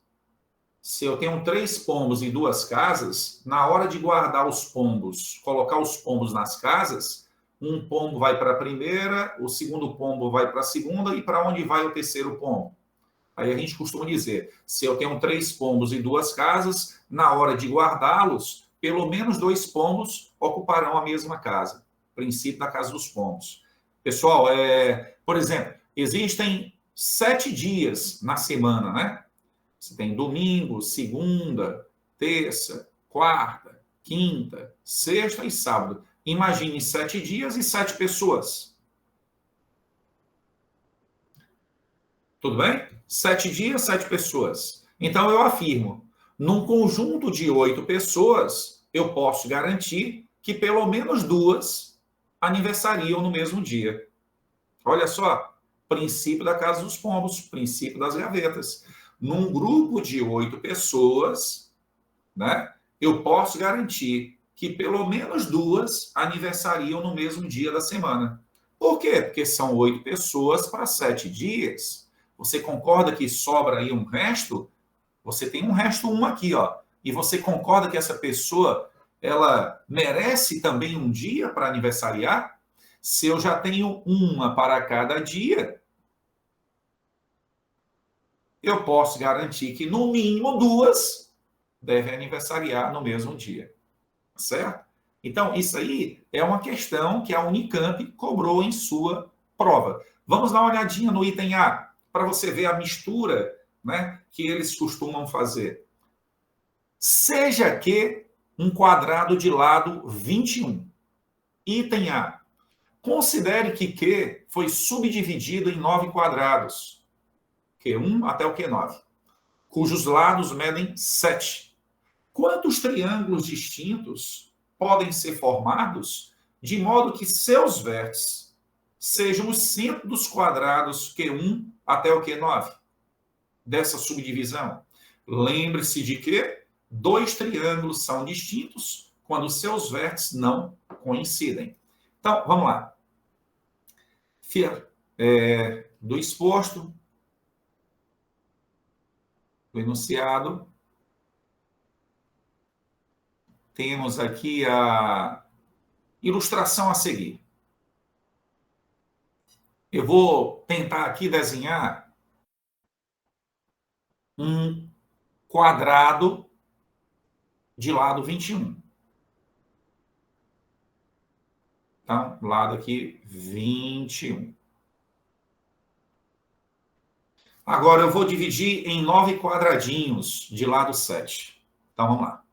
se eu tenho 3 pombos e 2 casas, na hora de guardar os pombos, colocar os pombos nas casas, Um pombo vai para a primeira, o segundo pombo vai para a segunda, e para onde vai o terceiro pombo? Aí a gente costuma dizer, se eu tenho 3 pombos e 2 casas, na hora de guardá-los, pelo menos 2 pombos ocuparão a mesma casa. Princípio da casa dos pombos. Pessoal, por exemplo, existem 7 dias na semana, né? Você tem domingo, segunda, terça, quarta, quinta, sexta e sábado. Imagine 7 dias e 7 pessoas. Tudo bem? 7 dias, 7 pessoas. Então, eu afirmo, num conjunto de 8 pessoas, eu posso garantir que pelo menos 2 aniversariam no mesmo dia. Olha só, princípio da casa dos pombos, princípio das gavetas. Num grupo de 8 pessoas, né, eu posso garantir que pelo menos 2 aniversariam no mesmo dia da semana. Por quê? Porque são 8 pessoas para 7 dias. Você concorda que sobra aí um resto? Você tem um resto 1 aqui, ó. E você concorda que essa pessoa, ela merece também um dia para aniversariar? Se eu já tenho uma para cada dia, eu posso garantir que no mínimo 2 devem aniversariar no mesmo dia. Certo? Então, isso aí é uma questão que a Unicamp cobrou em sua prova. Vamos dar uma olhadinha no item A, para você ver a mistura, né, que eles costumam fazer. Seja que um quadrado de lado 21. Item A. Considere que Q foi subdividido em 9 quadrados, Q1 até o Q9, cujos lados medem 7. Quantos triângulos distintos podem ser formados de modo que seus vértices sejam o centro dos quadrados Q1 até o Q9 dessa subdivisão? Lembre-se de que 2 triângulos são distintos quando seus vértices não coincidem. Então, vamos lá. Do exposto, do enunciado, temos aqui a ilustração a seguir. Eu vou tentar aqui desenhar um quadrado de lado 21. Então, lado aqui 21. Agora eu vou dividir em 9 quadradinhos de lado 7. Então, vamos lá.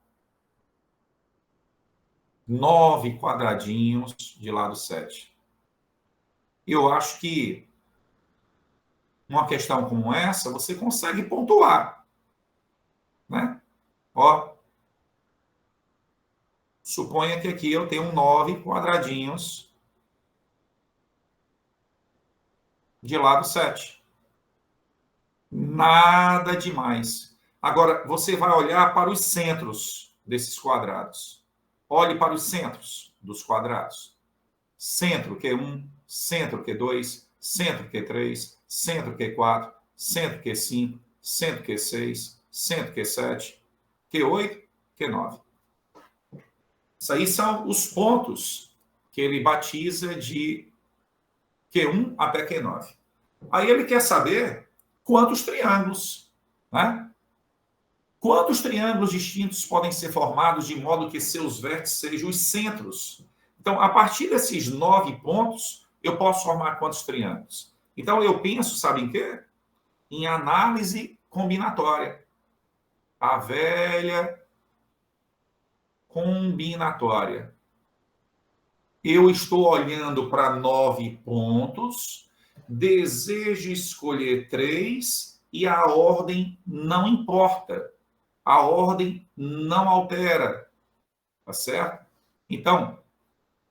9 quadradinhos de lado 7. Eu acho que uma questão como essa, você consegue pontuar. Né? Ó, suponha que aqui eu tenho 9 quadradinhos de lado 7. Nada demais. Agora, você vai olhar para os centros desses quadrados. Olhe para os centros dos quadrados. Centro Q1, centro Q2, centro Q3, centro Q4, centro Q5, centro Q6, centro Q7, Q8, Q9. Isso aí são os pontos que ele batiza de Q1 até Q9. Aí ele quer saber quantos triângulos, né? Quantos triângulos distintos podem ser formados de modo que seus vértices sejam os centros? Então, a partir desses 9 pontos, eu posso formar quantos triângulos? Então, eu penso, sabe em quê? Em análise combinatória. A velha combinatória. Eu estou olhando para 9 pontos, desejo escolher 3 e a ordem não importa. A ordem não altera. Tá certo? Então,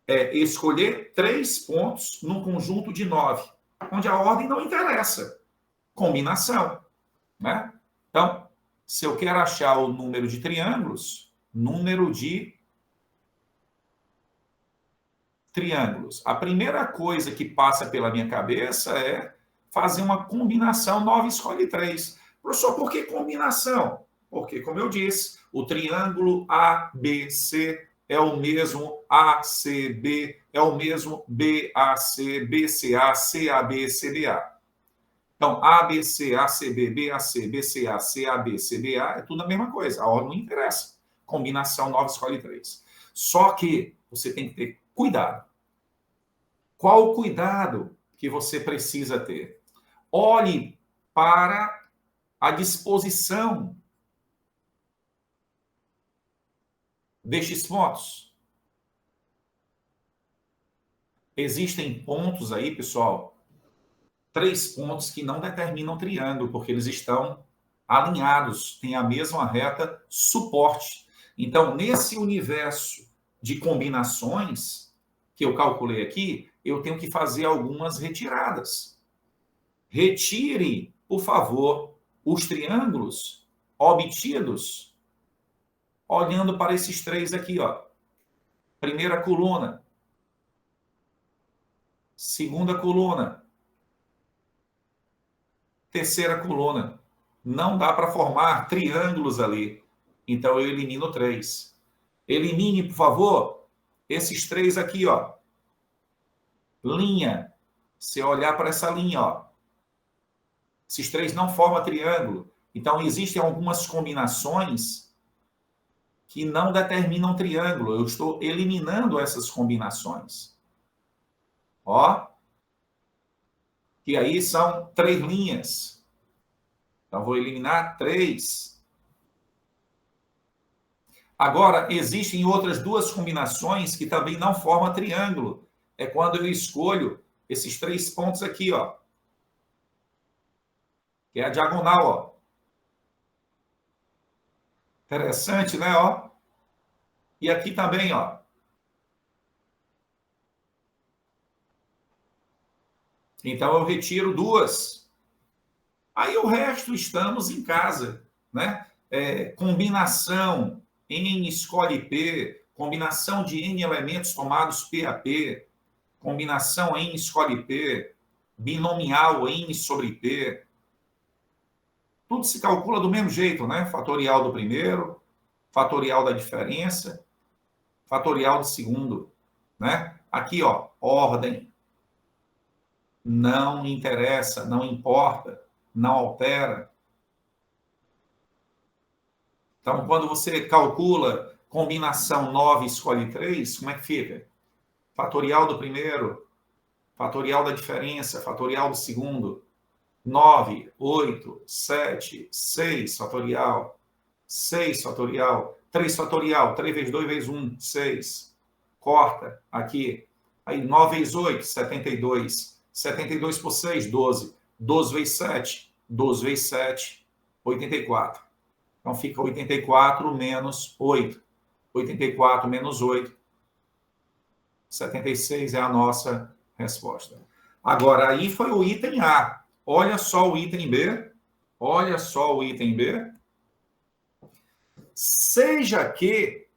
escolher 3 pontos num conjunto de 9, onde a ordem não interessa. Combinação. Né? Então, se eu quero achar o número de triângulos, a primeira coisa que passa pela minha cabeça é fazer uma combinação 9 escolhe 3. Professor, por que combinação? Porque, como eu disse, o triângulo ABC é o mesmo ACB, é o mesmo BAC, BCA, CAB, CBA. Então, ABC, ACB, BAC, BCA, CAB, CBA, é tudo a mesma coisa. A ordem não interessa. Combinação 9 escolhe 3. Só que você tem que ter cuidado. Qual o cuidado que você precisa ter? Olhe para a disposição destes pontos. Existem pontos aí, pessoal, 3 pontos que não determinam triângulo, porque eles estão alinhados, têm a mesma reta suporte. Então, nesse universo de combinações que eu calculei aqui, eu tenho que fazer algumas retiradas. Retire, por favor, os triângulos obtidos olhando para esses 3 aqui, ó. Primeira coluna, segunda coluna, terceira coluna. Não dá para formar triângulos ali. Então, eu elimino 3. Elimine, por favor, esses 3 aqui, ó. Linha. Se olhar para essa linha, ó. Esses 3 não formam triângulo. Então, existem algumas combinações que não determinam triângulo. Eu estou eliminando essas combinações. Ó. Que aí são 3 linhas. Então, vou eliminar 3. Agora, existem outras 2 combinações que também não formam triângulo. É quando eu escolho esses 3 pontos aqui, ó. Que é a diagonal, ó. Interessante, né, ó? E aqui também, ó. Então, eu retiro 2. Aí, o resto, estamos em casa, né? Combinação N escolhe P, combinação de N elementos tomados P a P, combinação N escolhe P, binomial N sobre P. Tudo se calcula do mesmo jeito, né? Fatorial do primeiro, fatorial da diferença, fatorial do segundo, né? Aqui, ó, ordem. Não interessa, não importa, não altera. Então, quando você calcula combinação 9 escolhe 3, como é que fica? Fatorial do primeiro, fatorial da diferença, fatorial do segundo, 9, 8, 7, 6 fatorial, 6 fatorial, 3 fatorial, 3 vezes 2 vezes 1, 6. Corta aqui. Aí 9 vezes 8, 72. 72 por 6, 12. 12 vezes 7, 12 vezes 7, 84. Então fica 84 menos 8. 84 menos 8. 76 é a nossa resposta. Agora, aí foi o item A. Olha só o item B. Olha só o item B. Seja que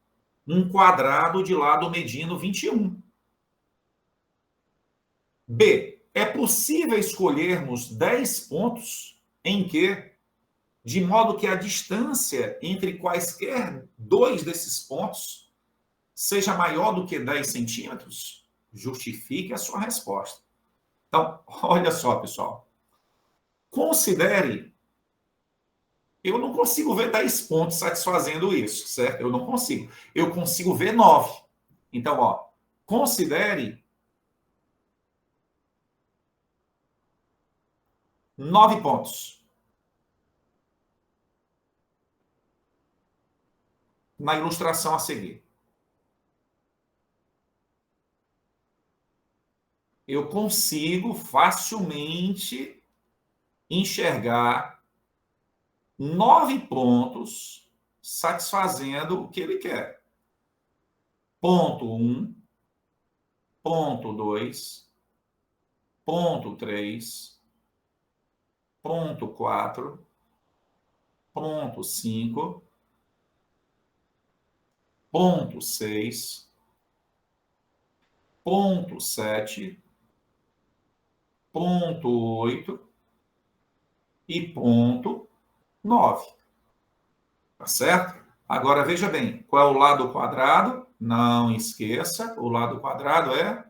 um quadrado de lado medindo 21. B. É possível escolhermos 10 pontos em que, de modo que a distância entre quaisquer 2 desses pontos seja maior do que 10 centímetros? Justifique a sua resposta. Então, olha só, pessoal. Considere. Eu não consigo ver 10 pontos satisfazendo isso, certo? Eu não consigo. Eu consigo ver 9. Então, ó, considere 9 pontos. Na ilustração a seguir. Eu consigo facilmente enxergar 9 pontos satisfazendo o que ele quer. Ponto 1, ponto 2, ponto 3, ponto 4, ponto 5, ponto 6, ponto 7, ponto 8 e ponto 9. Tá certo? Agora, veja bem, qual é o lado quadrado? Não esqueça, o lado quadrado é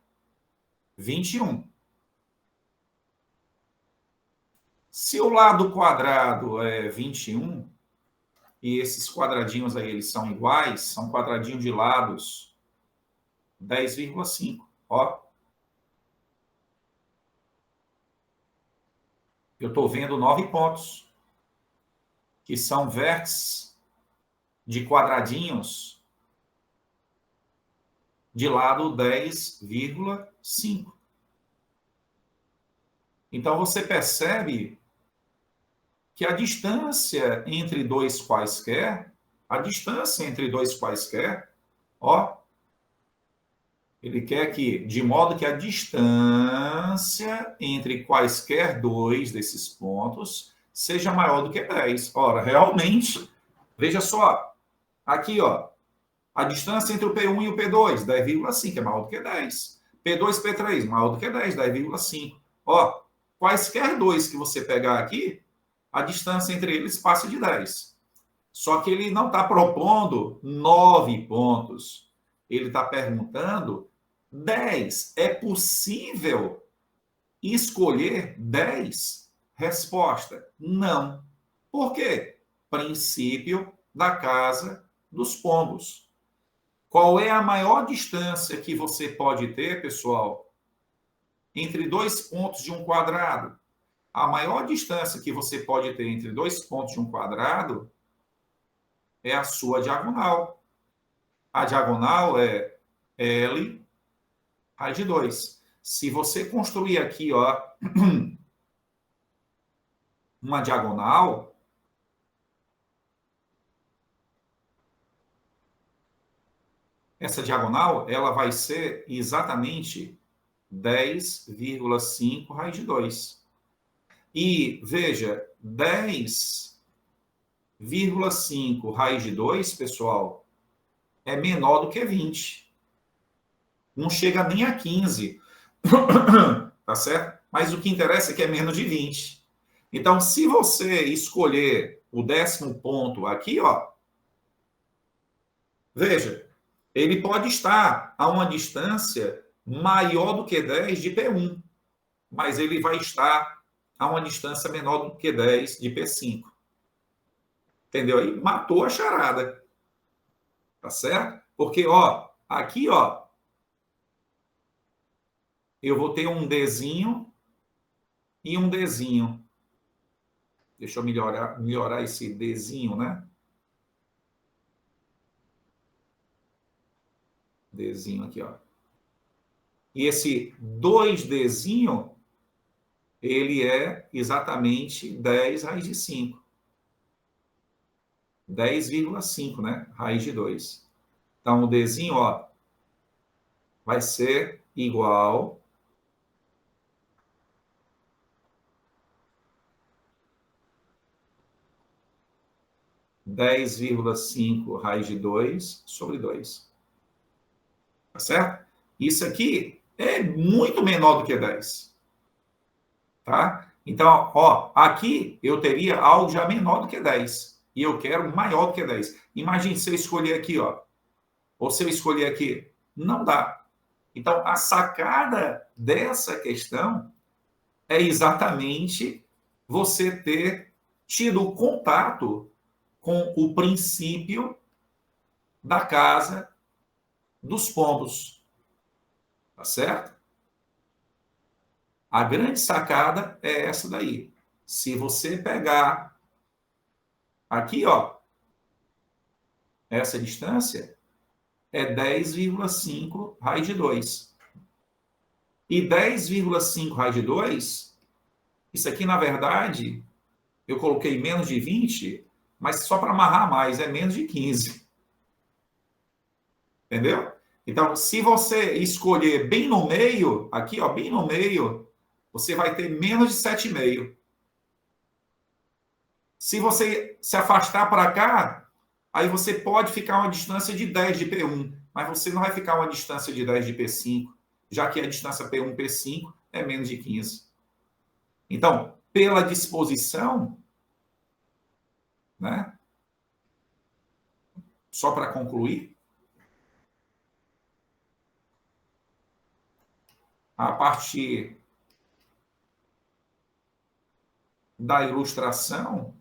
21. Se o lado quadrado é 21, e esses quadradinhos aí eles são iguais, são quadradinhos de lados 10,5. Ó, eu estou vendo 9 pontos, que são vértices de quadradinhos de lado 10,5. Então, você percebe que a distância entre dois quaisquer, ó, ele quer que, de modo que a distância entre quaisquer dois desses pontos seja maior do que 10. Ora, realmente, veja só, aqui, ó, a distância entre o P1 e o P2, 10,5, é maior do que 10. P2 e P3, maior do que 10, 10,5. Ó, quaisquer dois que você pegar aqui, a distância entre eles passa de 10. Só que ele não está propondo 9 pontos. Ele está perguntando 10. É possível escolher 10? Resposta: não. Por quê? Princípio da casa dos pombos. Qual é a maior distância que você pode ter, pessoal, entre dois pontos de um quadrado? A maior distância que você pode ter entre dois pontos de um quadrado é a sua diagonal. A diagonal é L raiz de 2. Se você construir aqui, ó, uma diagonal, essa diagonal ela vai ser exatamente 10,5 raiz de 2. E veja, 10,5 raiz de 2, pessoal, é menor do que 20. Não chega nem a 15. Tá certo? Mas o que interessa é que é menos de 20. Então, se você escolher o 10º ponto aqui, ó, veja, ele pode estar a uma distância maior do que 10 de P1, mas ele vai estar a uma distância menor do que 10 de P5. Entendeu? Aí matou a charada. Tá certo? Porque, ó, aqui, ó, eu vou ter um Dzinho e um Dzinho. Deixa eu melhorar esse Dzinho, né? Dzinho aqui, ó. E esse 2Dzinho, ele é exatamente 10 raiz de 5. 10,5, né? Raiz de 2. Então, o Dzinho, ó, vai ser igual 10,5 raiz de 2 sobre 2. Tá certo? Isso aqui é muito menor do que 10. Tá? Então, ó, aqui eu teria algo já menor do que 10. E eu quero maior do que 10. Imagine se eu escolher aqui, ó. Ou se eu escolher aqui. Não dá. Então, a sacada dessa questão é exatamente você ter tido contato com o princípio da casa dos pombos. Tá certo? A grande sacada é essa daí. Se você pegar aqui, ó, essa distância é 10,5 raiz de 2. E 10,5 raiz de 2, isso aqui, na verdade, eu coloquei menos de 20, mas só para amarrar mais, é menos de 15. Entendeu? Então, se você escolher bem no meio, aqui, ó, bem no meio, você vai ter menos de 7,5. Se você se afastar para cá, aí você pode ficar uma distância de 10 de P1, mas você não vai ficar uma distância de 10 de P5, já que a distância P1 P5 é menos de 15. Então, pela disposição, né? Só para concluir, a partir da ilustração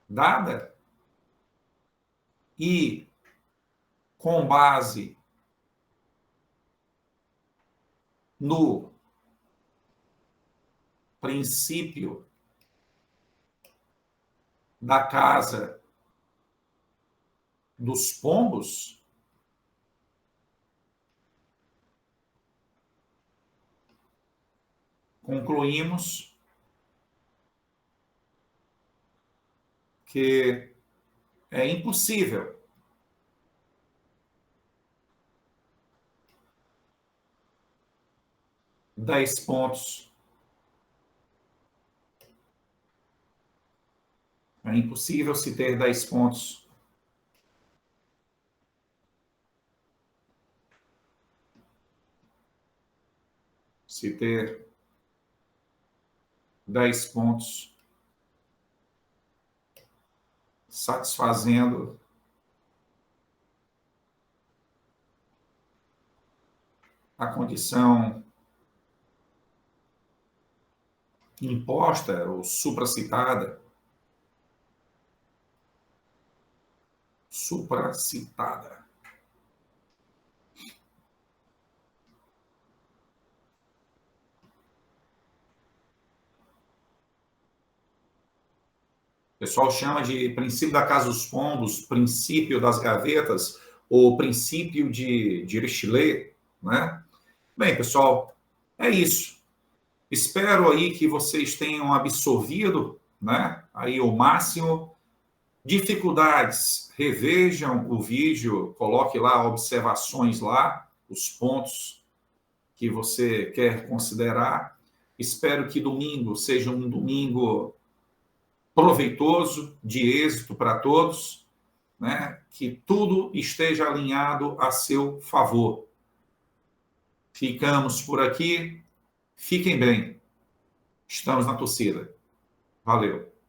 dada e com base no princípio da casa dos pombos, concluímos que é impossível dez pontos. É impossível se ter 10 pontos. Se ter 10 pontos satisfazendo a condição imposta ou supracitada, O pessoal chama de princípio da casa dos pombos, princípio das gavetas, ou princípio de Dirichlet, né? Bem, pessoal, é isso. Espero aí que vocês tenham absorvido, né, aí o máximo. Dificuldades, revejam o vídeo, coloque lá observações lá, os pontos que você quer considerar. Espero que domingo seja um domingo proveitoso, de êxito para todos, né? Que tudo esteja alinhado a seu favor. Ficamos por aqui. Fiquem bem. Estamos na torcida. Valeu.